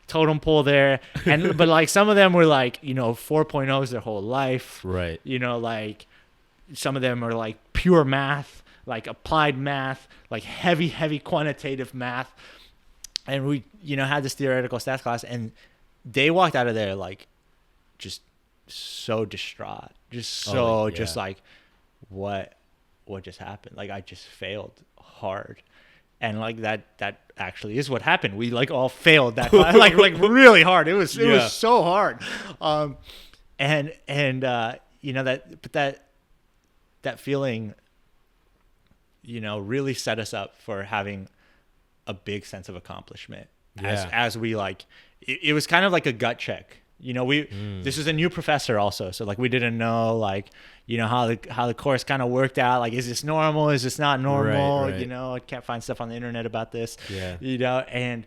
totem pole there. But like some of them were like, 4.0s their whole life. Right. Like some of them are like pure math, like applied math, like heavy quantitative math. And we, had this theoretical stats class and they walked out of there like just so distraught, just like what just happened? Like I just failed hard. And like that actually is what happened. We like all failed that class, like really hard. It was so hard. That feeling, really set us up for having a big sense of accomplishment as we like, it was kind of like a gut check. This is a new professor also. So like we didn't know like, how the course kind of worked out. Like, is this normal? Is this not normal? Right. I can't find stuff on the internet about this. Yeah. And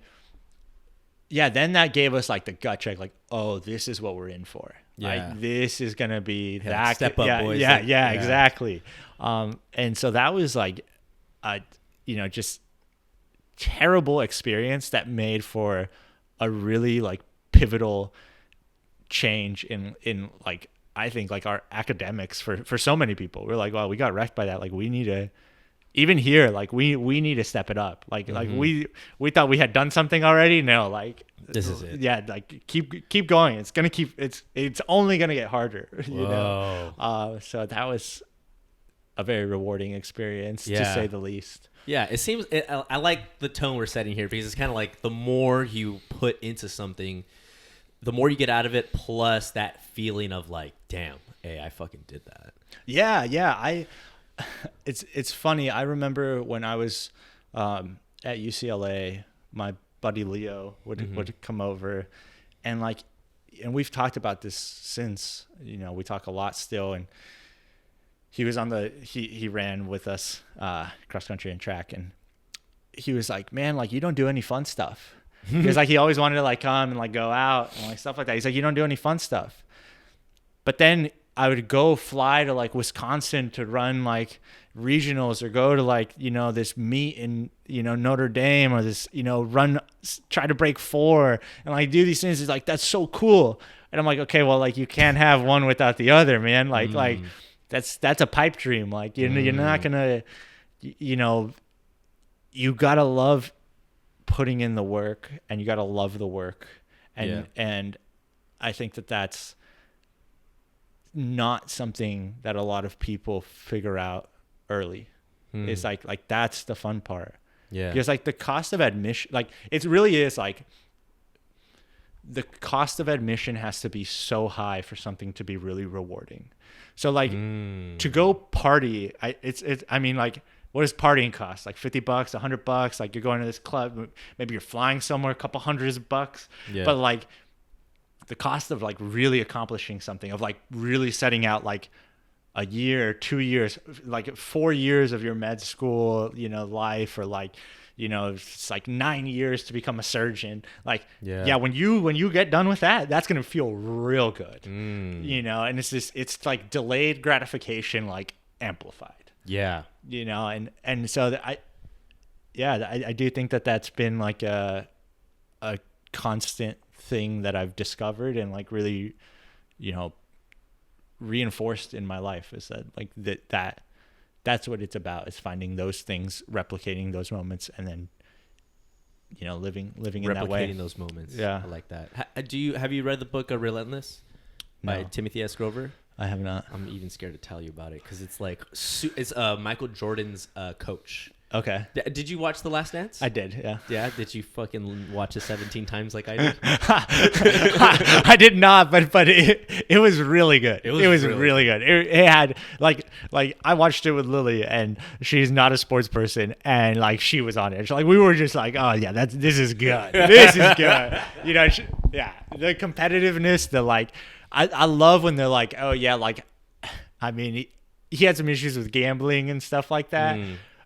yeah, then that gave us like the gut check, like, oh, this is what we're in for. Yeah. Like this is going to be that. Step up, boys. Yeah, exactly. And so that was like, just terrible experience that made for a really like pivotal change in like I think like our academics for so many people. We're like, well, we got wrecked by that. Like we need to, even here, like we need to step it up. Like we thought we had done something already. No, like this is it. Yeah, like keep going. It's gonna it's only gonna get harder. So that was a very rewarding experience to say the least. Yeah, it seems. I like the tone we're setting here because it's kind of like the more you put into something, the more you get out of it, plus that feeling of like, damn, hey, I fucking did that. Yeah. It's funny. I remember when I was at UCLA, my buddy Leo would come over, and like and we've talked about this since, we talk a lot still. And he was he ran with us, cross country and track. And he was like, man, like, you don't do any fun stuff. Because like, he always wanted to like come and like go out and like stuff like that. He's like, you don't do any fun stuff. But then I would go fly to like Wisconsin to run like regionals, or go to like, this meet in, Notre Dame, or this, try to break 4 and like do these things. It's like, that's so cool. And I'm like, okay, well, like, you can't have one without the other, man. Like that's a pipe dream. Like, you're not gonna, you gotta love putting in the work, and you gotta love the work. And I think that's not something that a lot of people figure out early. It's like that's the fun part. Because like the cost of admission, like it really is like the cost of admission has to be so high for something to be really rewarding. So like to go party, I mean, like, what does partying cost? Like $50, $100? Like, you're going to this club, maybe you're flying somewhere, a couple $100s. But like the cost of like really accomplishing something, of like really setting out like a year, 2 years, like 4 years of your med school, life, or like, it's like 9 years to become a surgeon. Like, when you get done with that, that's going to feel real good, and it's like delayed gratification, like amplified. And so I do think that's been like a constant thing that I've discovered and like really, reinforced in my life, is that like that's what it's about, is finding those things, replicating those moments, and then living in that way. Replicating those moments. I like that. Have you read the book Relentless by Timothy S. Grover? I have not. I'm even scared to tell you about it because it's like it's Michael Jordan's coach. Okay. Did you watch The Last Dance? I did, yeah. Yeah? Did you fucking watch it 17 times like I did? I did not, but it was really good. It was really good. It had, like I watched it with Lily, and she's not a sports person, and, like, she was on it. Like, we were just like, oh, yeah, this is good. This is good. The competitiveness, the, like, I love when they're like, oh, yeah, like, I mean, he had some issues with gambling and stuff like that.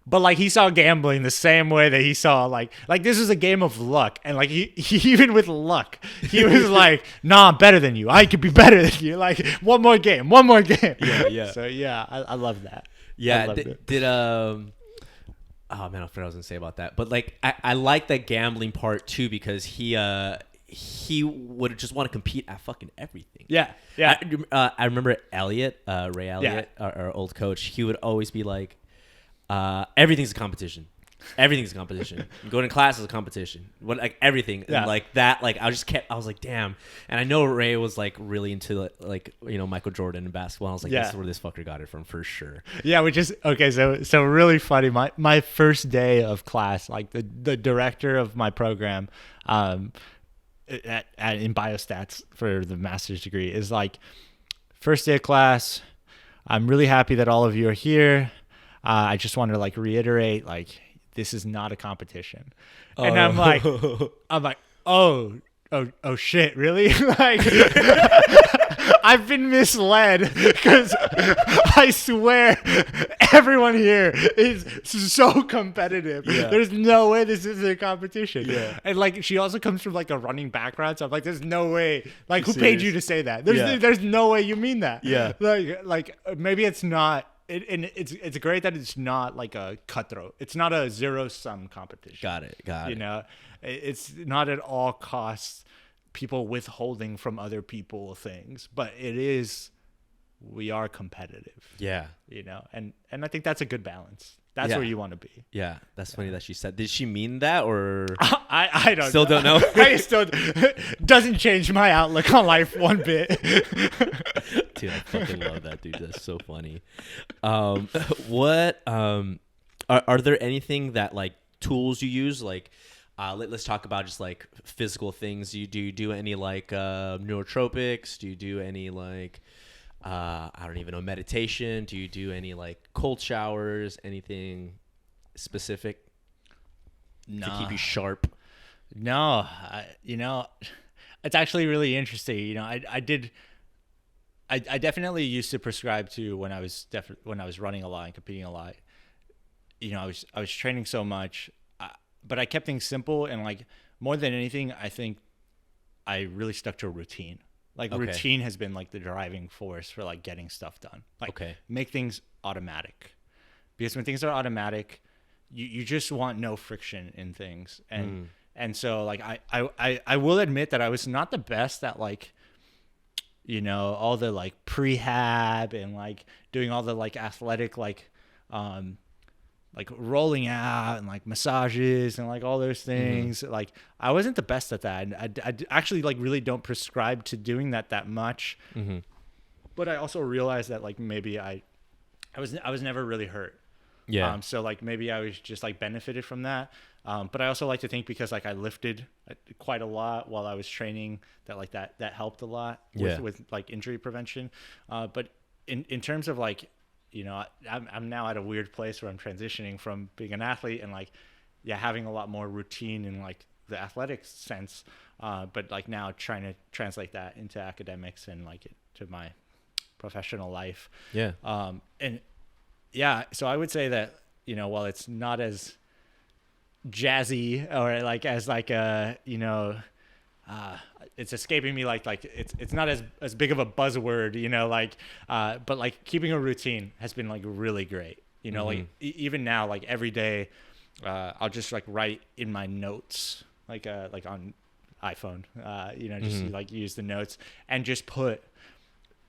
But like, he saw gambling the same way that he saw like this is a game of luck, and like he even with luck, he was like, nah, I'm better than you. I could be better than you. Like, one more game. Yeah. So yeah, I love that. Yeah. Oh man, I forgot what I was gonna say about that. But like, I like that gambling part too, because he would just want to compete at fucking everything. Yeah. I remember Elliot, Ray Elliott, our old coach. He would always be like, everything's a competition. Everything's a competition. Going to class is a competition. Like everything. And like that, like I was like, damn. And I know Ray was like really into like, Michael Jordan and basketball. I was like, this is where this fucker got it from for sure. Yeah, which is okay. So really funny. My first day of class, like the director of my program, in biostats for the master's degree, is like, first day of class, I'm really happy that all of you are here. I just want to like reiterate, like, this is not a competition. And I'm like, oh shit, really? Like, I've been misled, because I swear everyone here is so competitive. There's no way this is a competition. And like, she also comes from like a running background, so I'm like, there's no way. Like, who paid you to say that? There's no way you mean that. Like maybe it's not. And it's great that it's not like a cutthroat. It's not a zero-sum competition. Got it. It's not at all costs people withholding from other people things, but it is, we are competitive. And I think that's a good balance. That's where you want to be. Yeah, that's funny that she said. Did she mean that, or I don't still don't know? I still doesn't change my outlook on life one bit. Dude, I fucking love that, dude. That's so funny. What are there anything that like tools you use? Like, let's talk about just like physical things. Do you do any like neurotropics? Do you do any like I don't even know, meditation? Do you do any like cold showers? Anything specific to keep you sharp? No, It's actually really interesting. You know, I definitely used to prescribe to when I was running a lot and competing a lot. You know, I was training so much, but I kept things simple, and like more than anything, I think I really stuck to a routine. Like routine has been like the driving force for like getting stuff done. Like make things automatic, because when things are automatic, you just want no friction in things. And so like I will admit that I was not the best at like, you know, all the like prehab and like doing all the like athletic like rolling out and like massages and like all those things. Like I wasn't the best at that, and I actually like really don't prescribe to doing that much. But I also realized that like maybe I was never really hurt. So like maybe I was just like benefited from that. But I also like to think, because like I lifted quite a lot while I was training, that like that helped a lot with like injury prevention. But in terms of like, you know, I'm now at a weird place where I'm transitioning from being an athlete and like, having a lot more routine in like the athletic sense. But like now trying to translate that into academics and like to my professional life. So I would say that, you know, while it's not as jazzy or like as like a, you know, it's escaping me, like it's not as big of a buzzword, you know, like but like keeping a routine has been like really great, you know. Like even now, like every day I'll just like write in my notes, like on iPhone, you know, just like use the notes and just put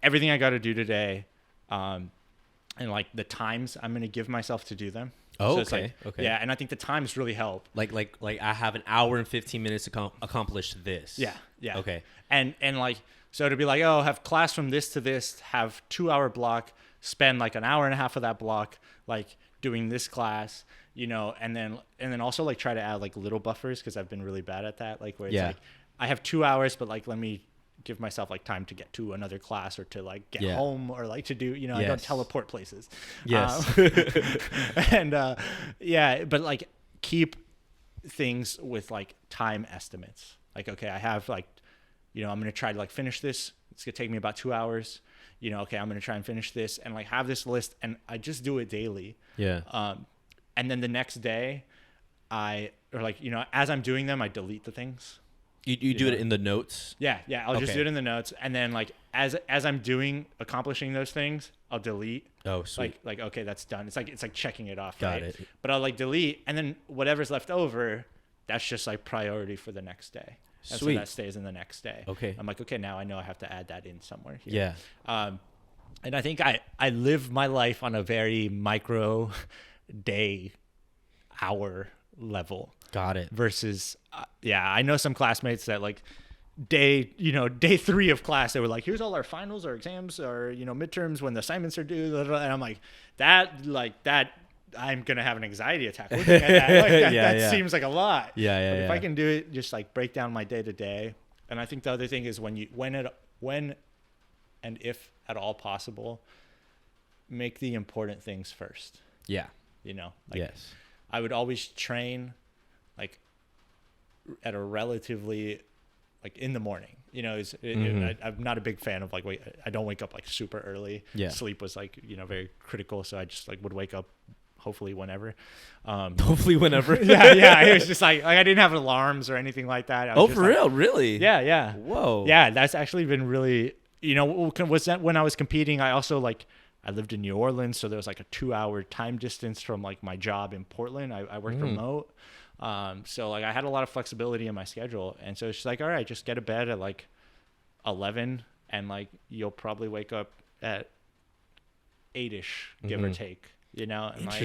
everything I got to do today, and like the times I'm going to give myself to do them. Oh, so okay. Yeah, and I think the times really help. Like I have an hour and 15 minutes to accomplish this. Yeah. Okay. And like, so to be like, oh, have class from this to this, have 2-hour block, spend like an hour and a half of that block like doing this class, you know, and then also like try to add like little buffers, because I've been really bad at that. Like where it's like I have 2 hours, but like let me give myself like time to get to another class or to like get home or like to do, you know, I don't teleport places. And but like keep things with like time estimates. Like, okay, I have like, you know, I'm going to try to like finish this. It's going to take me about 2 hours. You know, okay, I'm going to try and finish this and like have this list, and I just do it daily. And then the next day or like, you know, as I'm doing them, I delete the things. You do it in the notes? Yeah. I'll just do it in the notes, and then like as I'm accomplishing those things, I'll delete. Oh, sweet. Like okay, that's done. It's like checking it off. Got right? it. But I'll like delete, and then whatever's left over, that's just like priority for the next day. And Sweet. So that stays in the next day. Okay. I'm like, okay, now I know I have to add that in somewhere here. And I think I live my life on a very micro day, hour level. Got it. Versus, I know some classmates that like day 3 of class, they were like, here's all our finals, our exams, our, you know, midterms when the assignments are due. And I'm like, that I'm going to have an anxiety attack looking at that. Like, that seems like a lot. But if I can do it, just like break down my day to day. And I think the other thing is when and if at all possible, make the important things first. You know, like I would always train like at a relatively like in the morning, you know. I'm not a big fan of like I don't wake up like super early. Sleep was like, you know, very critical, so I just like would wake up hopefully whenever. It was just like I didn't have alarms or anything like that. For real? Really? Yeah. Whoa. Yeah, that's actually been really, you know, was that when I was competing, I also like I lived in New Orleans, so there was like a 2-hour time distance from like my job in Portland. I worked remote. So like I had a lot of flexibility in my schedule, and so it's just like, all right, just get to bed at like 11, and like you'll probably wake up at 8ish, give or take, you know. And like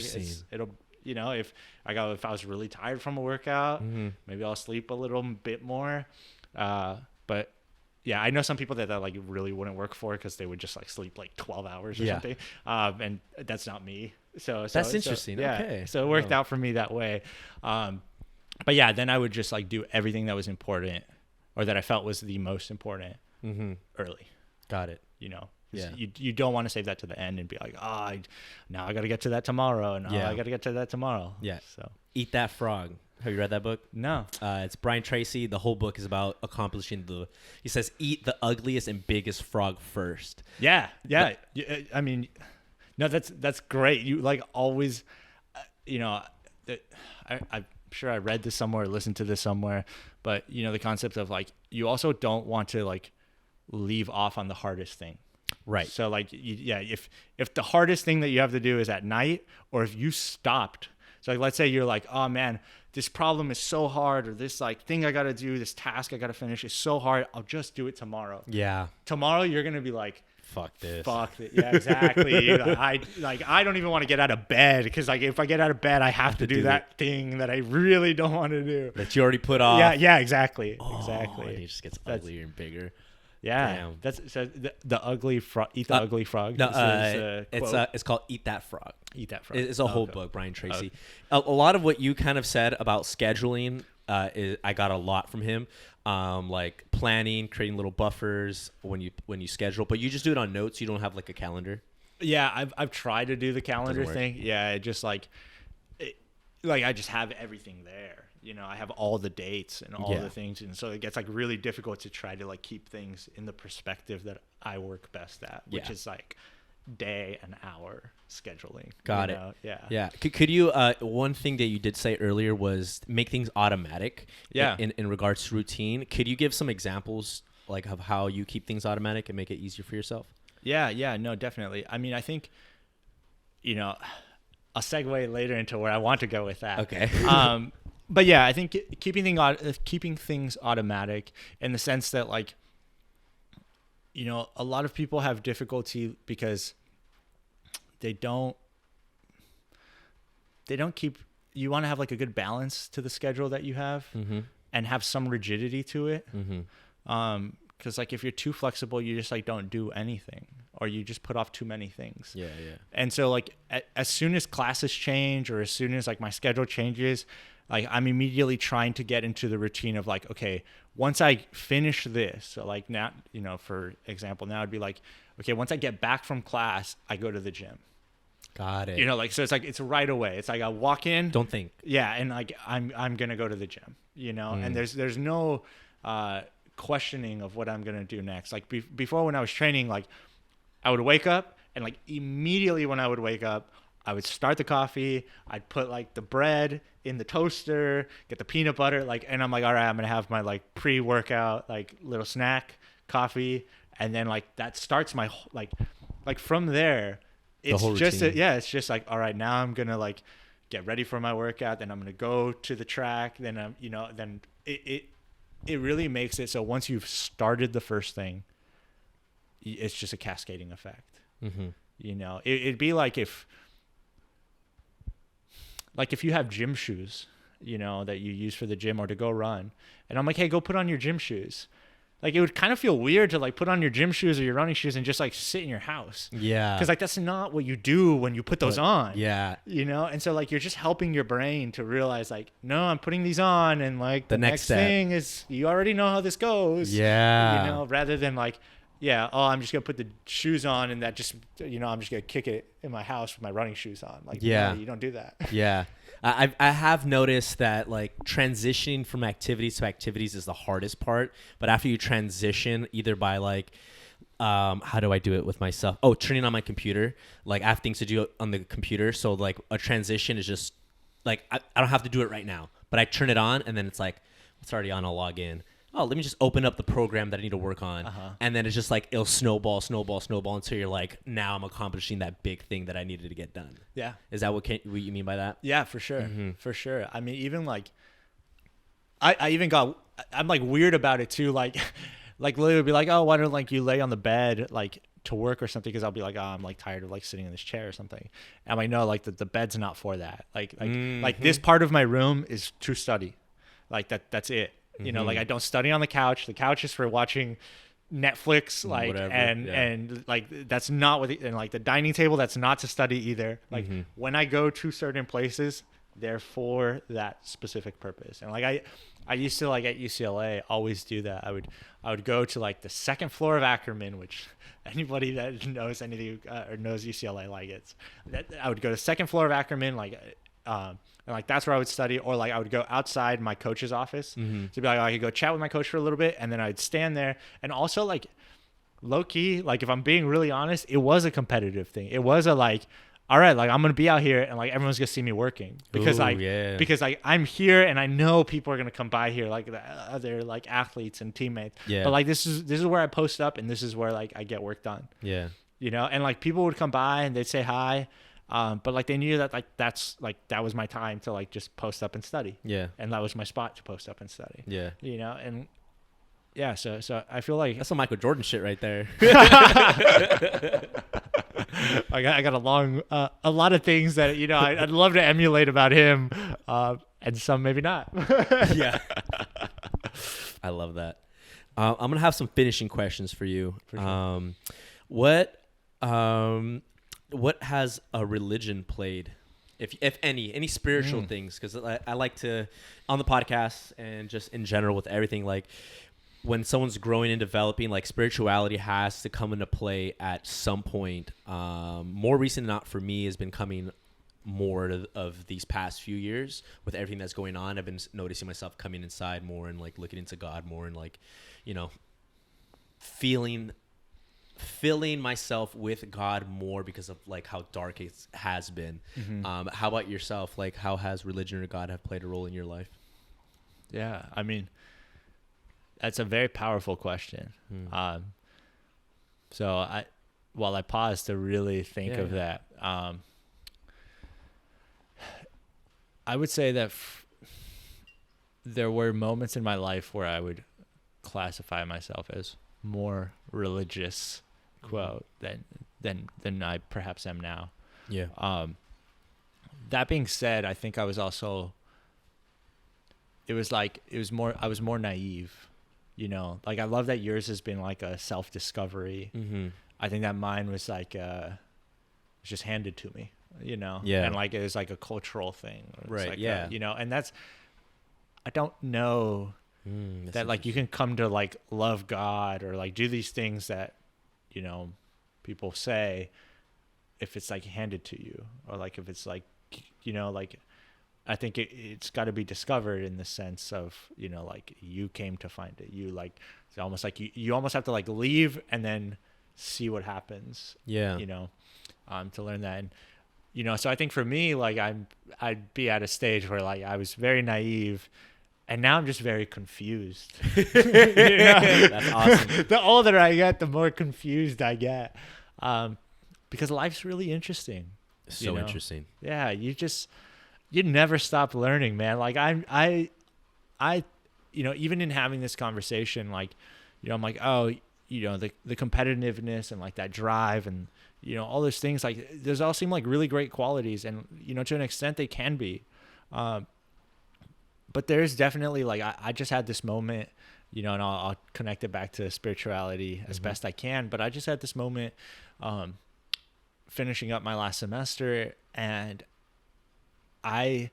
it'll, you know, if I was really tired from a workout, maybe I'll sleep a little bit more. But yeah, I know some people that like really wouldn't work for, because they would just like sleep like 12 hours or something. And that's not me. So that's interesting. Okay. So it worked out for me that way. But yeah, then I would just like do everything that was important, or that I felt was the most important, early. Got it. You know, you don't want to save that to the end and be like, now I got to get to that tomorrow, and I got to get to that tomorrow. Yeah. So eat that frog. Have you read that book? No. It's Brian Tracy. The whole book is about accomplishing he says, eat the ugliest and biggest frog first. Yeah. I mean, no, that's great. You like always, I'm sure I read this somewhere, listened to this somewhere, but the concept of like, you also don't want to like leave off on the hardest thing. Right. So like, if the hardest thing that you have to do is at night, or if you stopped, so like, let's say you're like, oh man, this problem is so hard, or this like thing I got to do, this task I got to finish is so hard, I'll just do it tomorrow. Yeah. Tomorrow you're going to be like, fuck this. Yeah, exactly. I don't even want to get out of bed, because like if I get out of bed, I have to do that thing that I really don't want to do. That you already put off. Yeah, exactly. And it just gets uglier and bigger. Yeah. Damn. That's so the ugly frog. Eat the ugly frog. No, it's called Eat That Frog. Eat That Frog. It's a whole book, Brian Tracy. Okay. A lot of what you kind of said about scheduling, I got a lot from him. Like planning, creating little buffers when you schedule, but you just do it on notes. You don't have like a calendar. Yeah, I've tried to do the calendar thing. Yeah, it just like I just have everything there. I have all the dates and all the things, and so it gets like really difficult to try to like keep things in the perspective that I work best at, which is like day and hour scheduling. Got it. Yeah. Could you one thing that you did say earlier was make things automatic. Yeah. In regards to routine, could you give some examples like of how you keep things automatic and make it easier for yourself? Yeah, no, definitely. I mean, I think I'll segue later into where I want to go with that. Okay. But yeah, I think keeping things automatic in the sense that like, a lot of people have difficulty because they don't keep. You want to have like a good balance to the schedule that you have, and have some rigidity to it. Because like if you're too flexible, you just like don't do anything, or you just put off too many things. Yeah. And so like as soon as classes change, or as soon as like my schedule changes, like I'm immediately trying to get into the routine of like, okay, once I finish this, so like now, for example, now it'd be like, okay, once I get back from class, I go to the gym. Got it. So it's like, it's right away. It's like I walk in. Don't think. Yeah. And like, I'm going to go to the gym, and there's no questioning of what I'm going to do next. Like before, when I was training, like I would wake up, and like immediately when I would wake up, I would start the coffee. I'd put like the bread in the toaster, get the peanut butter, like, and I'm like, all right, I'm going to have my like pre-workout, like little snack coffee. And then like that starts my, like from there, it's just, it's just like, all right, now I'm going to like get ready for my workout. Then I'm going to go to the track. Then I'm, then it really makes it so once you've started the first thing, it's just a cascading effect. It'd be like if you have gym shoes, that you use for the gym or to go run, and I'm like, hey, go put on your gym shoes. Like, it would kind of feel weird to like put on your gym shoes or your running shoes and just like sit in your house. Yeah. Because like that's not what you do when you put those on. Yeah. And so like you're just helping your brain to realize like, no, I'm putting these on, and like the next thing is you already know how this goes. Yeah. Rather than like, yeah, oh, I'm just going to put the shoes on, and that just, I'm just going to kick it in my house with my running shoes on. Like, no, you don't do that. Yeah. I have noticed that like transitioning from activities to activities is the hardest part. But after you transition, either by like, how do I do it with myself? Oh, turning on my computer. Like I have things to do on the computer. So like a transition is just like, I don't have to do it right now, but I turn it on, and then it's like, it's already on, I'll log in. Oh, let me just open up the program that I need to work on. And then it's just like, it'll snowball until you're like, now I'm accomplishing that big thing that I needed to get done. Yeah. Is that what you mean by that? Yeah, for sure. For sure. I mean, even like, I'm like weird about it too. Like Lily would be like, oh, why don't like you lay on the bed, like to work or something? Cause I'll be like, oh, I'm like tired of like sitting in this chair or something. And I'm like, no, like the bed's not for that. Like this part of my room is to study. Like that's it. Like I don't study on the couch. The couch is for watching Netflix, like, whatever, and like that's not what. And like the dining table, that's not to study either. Like when I go to certain places, they're for that specific purpose. And like I used to, like at UCLA, always do that. I would go to like the second floor of Ackerman, which anybody that knows anything or knows UCLA, like I would go to the second floor of Ackerman, like And like that's where I would study, or like I would go outside my coach's office Mm-hmm. to be like, I could go chat with my coach for a little bit, and then I'd stand there. And also like low key, like if I'm being really honest, it was a competitive thing. It was a like, all right, like I'm gonna be out here and like everyone's gonna see me working because because like I'm here and I know people are gonna come by here, like the other like athletes and teammates. Yeah. But like this is where I post up, and this is where like I get work done. Yeah. You know, and like people would come by and they'd say hi, but like they knew that like that was my time to like just post up and study. Yeah. And that was my spot to post up and study. Yeah. You know, and yeah, so I feel like That's some Michael Jordan shit right there. I got a lot of things that, you know, I'd love to emulate about him, and some maybe not. Yeah. I love that. I'm gonna have some finishing questions for you. For sure. What has a religion played, if any spiritual things? Because I like to, on the podcast and just in general with everything, like when someone's growing and developing, like spirituality has to come into play at some point. More recent, not for me, has been coming more of these past few years with everything that's going on. I've been noticing myself coming inside more and like looking into God more and like, you know, filling myself with God more because of like how dark it has been. Mm-hmm. How about yourself? Like how has religion or God have played a role in your life? Yeah, I mean, that's a very powerful question. So while I pause to really think of that, I would say that there were moments in my life where I would classify myself as more religious, quote, than I perhaps am now. Yeah. That being said, I think I was also, I was more naive, you know, like I love that yours has been like a self-discovery. Mm-hmm. I think that mine was like, was just handed to me, you know? Yeah. And like, it was like a cultural thing. Right. Like yeah. you know, and I don't know that like you can come to like love God or like do these things that, you know, people say if it's like handed to you, or like if it's like, you know, like I think it's got to be discovered in the sense of, you know, like you came to find it. You like, it's almost like you almost have to like leave and then see what happens. Yeah. You know, to learn that. And, you know, so I think for me, like I'd be at a stage where like I was very naive, and now I'm just very confused. You know? That's awesome. The older I get, the more confused I get, because life's really interesting. So you know? interesting. Yeah, you never stop learning, man. Like I, you know, even in having this conversation, like, you know, I'm like, oh, you know, the competitiveness and like that drive and, you know, all those things, like those all seem like really great qualities, and, you know, to an extent they can be. But there's definitely like, I just had this moment, you know, and I'll connect it back to spirituality as best I can. But I just had this moment, finishing up my last semester, and I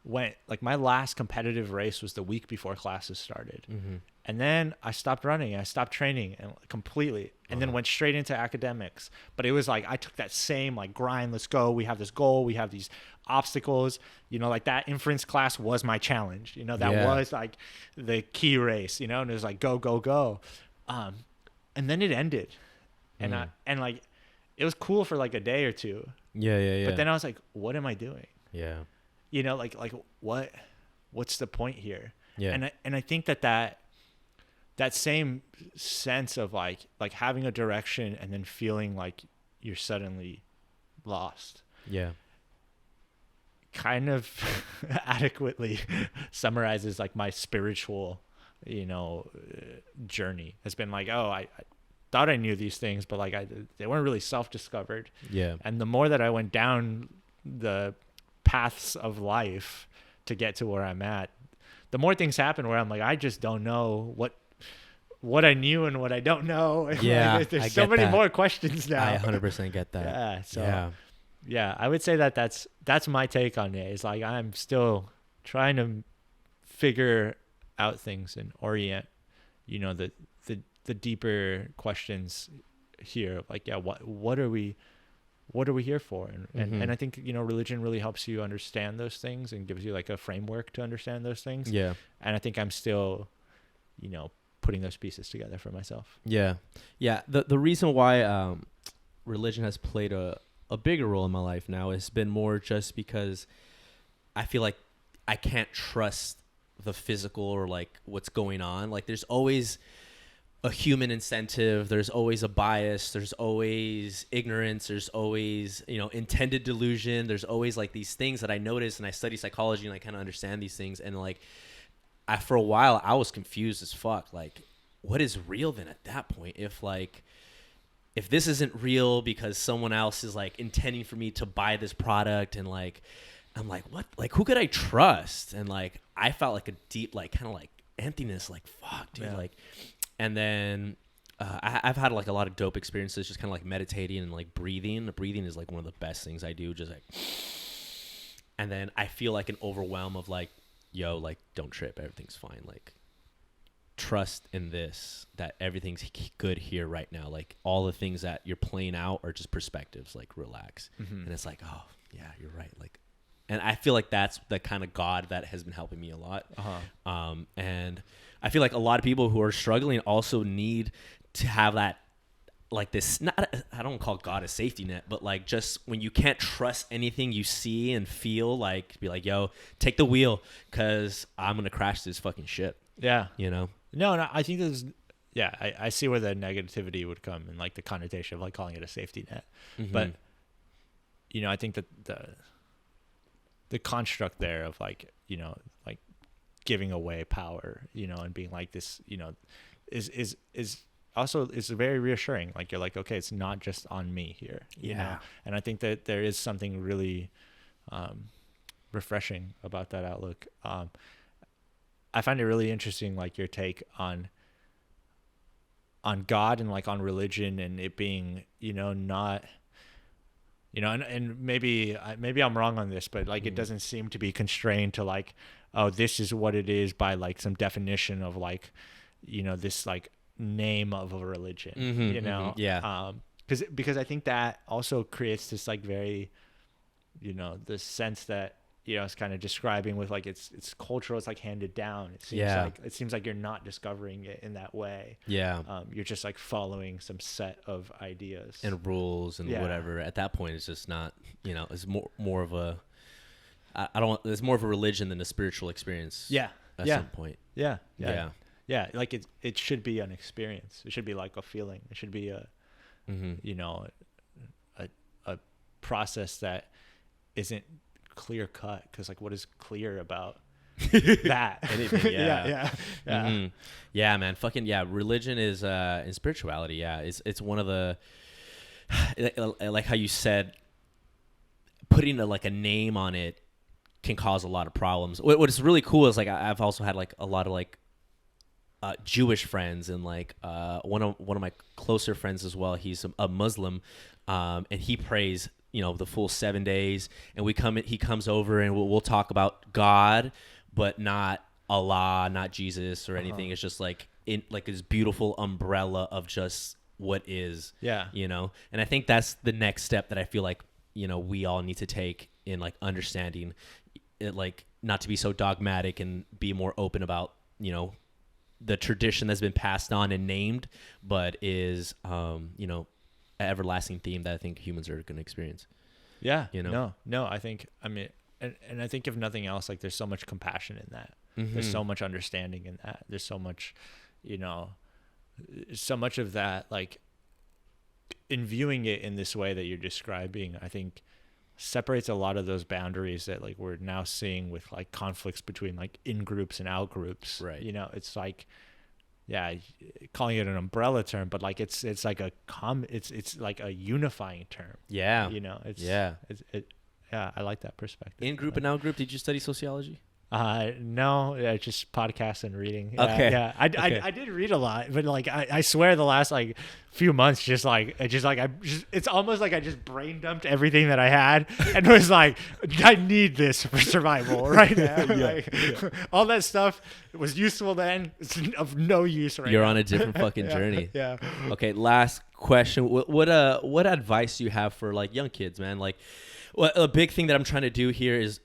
went, like my last competitive race was the week before classes started. Mm-hmm. And then I stopped running. I stopped training and completely, and then went straight into academics. But it was like, I took that same like grind. Let's go. We have this goal. We have these obstacles, you know, like that inference class was my challenge, you know, that was like the key race, you know, and it was like, go, go, go. And then it ended, and and like, it was cool for like a day or two. Yeah. But then I was like, what am I doing? Yeah. You know, like what's the point here? Yeah. And I think that same sense of like having a direction and then feeling like you're suddenly lost. Yeah. Kind of adequately summarizes like my spiritual, you know, journey. It's been like, oh, I thought I knew these things, but like they weren't really self-discovered. Yeah. And the more that I went down the paths of life to get to where I'm at, the more things happen where I'm like, I just don't know what I knew and what I don't know. Yeah, like, there's so many more questions now. I 100% get that. Yeah. So yeah, I would say that's my take on it. It's like I'm still trying to figure out things and orient, you know, the deeper questions here. Like, yeah, what are we what are we here for? And Mm-hmm. and I think, religion really helps you understand those things and gives you like a framework to understand those things. Yeah. And I think I'm still, putting those pieces together for myself. Yeah. Yeah. The reason why religion has played a bigger role in my life now has been more just because I feel like I can't trust the physical or like what's going on. Like there's always a human incentive, there's always a bias, there's always ignorance, there's always, intended delusion, there's always like these things that I notice, and I study psychology and I kind of understand these things, and like for a while I was confused as fuck, like what is real then at that point? If this isn't real because someone else is like intending for me to buy this product, and like I'm like, what, like who could I trust? And like I felt like a deep like kind of like emptiness, like fuck dude. Yeah. Like, and then I've had like a lot of dope experiences just kind of like meditating and like breathing. Breathing is like one of the best things I do, just like, and then I feel like an overwhelm of like, yo, like don't trip, everything's fine, like trust in this, that everything's good here right now, like all the things that you're playing out are just perspectives, like relax. And it's like, oh yeah, you're right, like, and I feel like that's the kind of God that has been helping me a lot. And I feel like a lot of people who are struggling also need to have that, like this, not, I don't call God a safety net, but like just when you can't trust anything you see and feel, like be like, yo, take the wheel, because I'm gonna crash this fucking ship. Yeah. No, I think there's, I see where the negativity would come and like the connotation of like calling it a safety net. But, I think that the construct there of like, like giving away power, and being like this, is also is very reassuring. Like you're like, okay, it's not just on me here. You know? And I think that there is something really refreshing about that outlook. I find it really interesting, like your take on God and like on religion, and it being, not, and maybe I'm wrong on this, but like it doesn't seem to be constrained to like, oh, this is what it is by like some definition of like, this like name of a religion, because I think that also creates this like very, the sense that, it's kind of describing with like it's cultural, it's like handed down. It seems like you're not discovering it in that way. You're just like following some set of ideas and rules and whatever. At that point, it's just not, it's more of a, it's more of a religion than a spiritual experience. At some point. Like it should be an experience. It should be like a feeling. It should be a a process that isn't clear cut, because like what is clear about that? Anything. Man, fucking religion is and spirituality, it's one of the, like how you said, putting a name on it can cause a lot of problems. What is really cool is like I've also had like a lot of like Jewish friends, and like one of my closer friends as well, he's a Muslim, and he prays the full 7 days, and he comes over and we'll talk about God, but not Allah, not Jesus or anything. It's just like in like this beautiful umbrella of just what is. And I think that's the next step that I feel like we all need to take in like understanding it, like not to be so dogmatic and be more open about the tradition that's been passed on and named, but is an everlasting theme that I think humans are going to experience. No, I think, and I think if nothing else, like there's so much compassion in that. There's so much understanding in that. There's so much, so much of that, like in viewing it in this way that you're describing, I think separates a lot of those boundaries that like we're now seeing with like conflicts between like in groups and out groups. Right. It's like, calling it an umbrella term, but like it's like it's like a unifying term. I like that perspective. In group and out group. Did you study sociology? No, just podcasts and reading. Yeah, Okay. yeah. I did read a lot, but like I swear the last like few months, it's almost like I just brain dumped everything that I had and was like, I need this for survival right now. All that stuff was useful then. It's of no use right now. You're on a different fucking journey. Yeah. Okay, last question. What advice do you have for like young kids, man? Like, a big thing that I'm trying to do here is,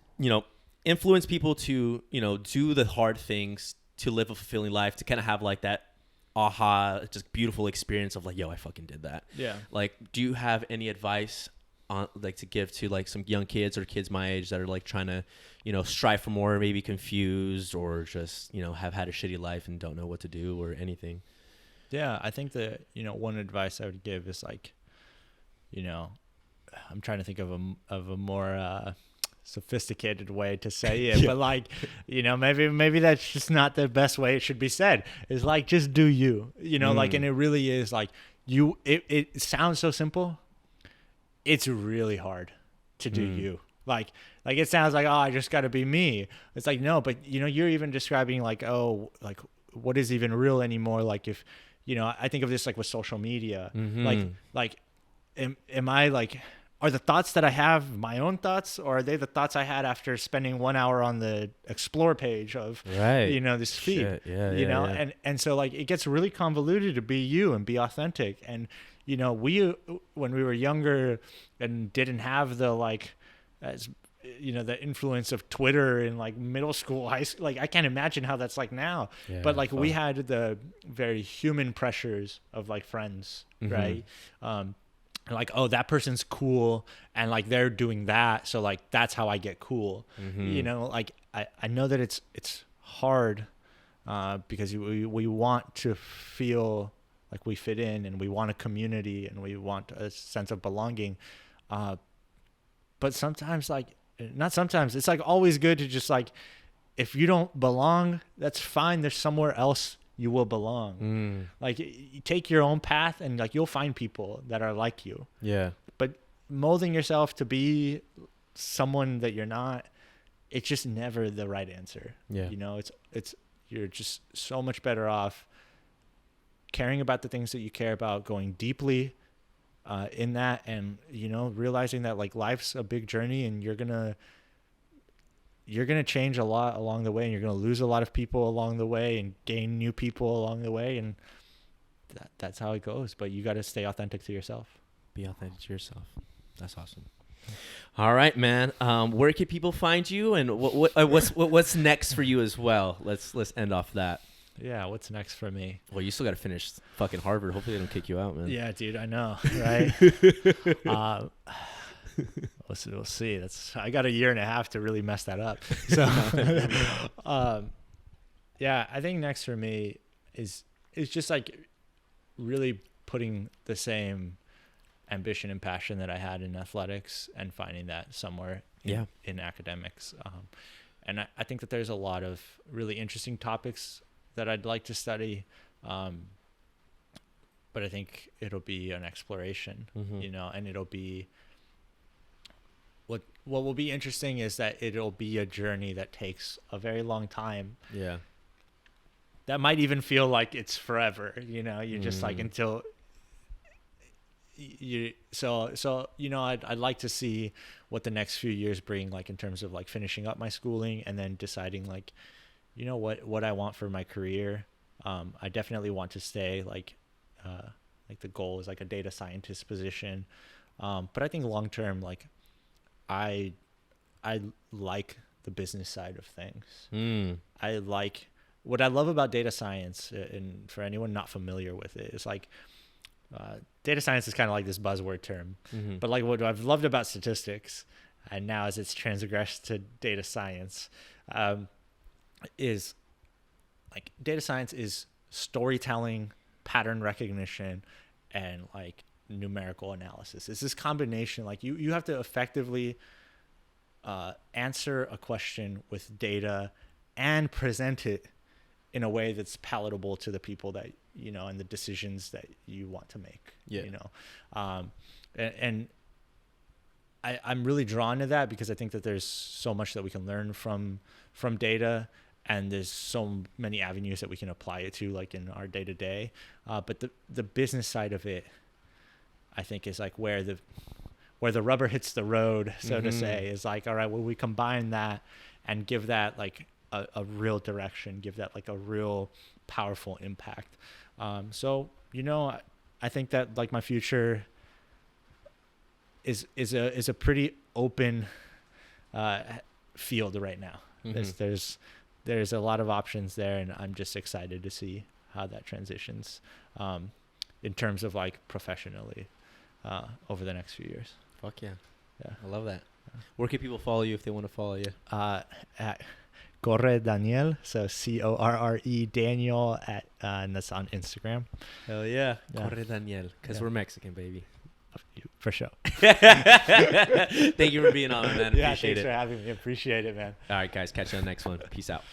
influence people to, do the hard things, to live a fulfilling life, to kind of have like that aha, just beautiful experience of like, yo, I fucking did that. Yeah. Like, do you have any advice on like to give to like some young kids or kids my age that are like trying to, strive for more, maybe confused or just, have had a shitty life and don't know what to do or anything? Yeah, I think that, one advice I would give is like, I'm trying to think of a more sophisticated way to say it, but like, maybe that's just not the best way it should be said. Is like, just do you, like, and it really is like it sounds so simple. It's really hard to do you. Like it sounds like, oh, I just got to be me. It's like, no, but you're even describing like, oh, like what is even real anymore? Like if, I think of this like with social media, like, am I like, are the thoughts that I have my own thoughts, or are they the thoughts I had after spending 1 hour on the explore page of, this feed, Shit. Yeah. And so like, it gets really convoluted to be you and be authentic. And, when we were younger and didn't have the, like, the influence of Twitter in like middle school, high school, like I can't imagine how that's like now, but like we had the very human pressures of like friends, right? Like, oh, that person's cool and like they're doing that, so like that's how I get cool. Like I know that it's hard because we want to feel like we fit in and we want a community and we want a sense of belonging, but sometimes, like, not sometimes, it's like always good to just like, if you don't belong, that's fine, there's somewhere else you will belong. Like, you take your own path and like you'll find people that are like you. Yeah. But molding yourself to be someone that you're not, it's just never the right answer. Yeah. It's you're just so much better off caring about the things that you care about, going deeply in that, and realizing that like life's a big journey and you're gonna change a lot along the way, and you're gonna lose a lot of people along the way and gain new people along the way, and that's how it goes. But you got to stay authentic to yourself. Be authentic to yourself. That's awesome. All right, man. Where can people find you, and what's next for you as well? Let's end off that. Yeah, what's next for me? Well, you still got to finish fucking Harvard. Hopefully they don't kick you out, man. Yeah, dude, I know, right? We'll see. I got 1.5 years to really mess that up. So, yeah, I think next for me is just like really putting the same ambition and passion that I had in athletics and finding that somewhere in academics. And I think that there's a lot of really interesting topics that I'd like to study. But I think it'll be an exploration, and it'll be, what will be interesting is that it'll be a journey that takes a very long time. Yeah. That might even feel like it's forever, you're just like, until you, so, I'd like to see what the next few years bring, like in terms of like finishing up my schooling and then deciding like, what I want for my career. I definitely want to stay like the goal is like a data scientist position. But I think long-term, like I like the business side of things. I like, what I love about data science, and for anyone not familiar with it, is like, data science is kind of like this buzzword term, but like what I've loved about statistics, and now as it's transgressed to data science, is like data science is storytelling, pattern recognition, and like numerical analysis. It's this combination, like you have to effectively answer a question with data and present it in a way that's palatable to the people that and the decisions that you want to make. And I'm really drawn to that because I think that there's so much that we can learn from data, and there's so many avenues that we can apply it to, like in our day to day. But the business side of it, I think, is like where the rubber hits the road, so to say, is like, all right, well, we combine that and give that like a real direction, give that like a real powerful impact. So, I think that like my future is a pretty open field right now. There's a lot of options there, and I'm just excited to see how that transitions in terms of like professionally over the next few years. Fuck yeah. I love that. Where can people follow you if they want to follow you? At Corre Daniel, so Corre Daniel and that's on Instagram. Hell yeah. Corre Daniel, because we're Mexican, baby. For sure. Thank you for being on, man. Yeah, Appreciate thanks it. for having me. Appreciate it, man. All right, guys. Catch you on the next one. Peace out.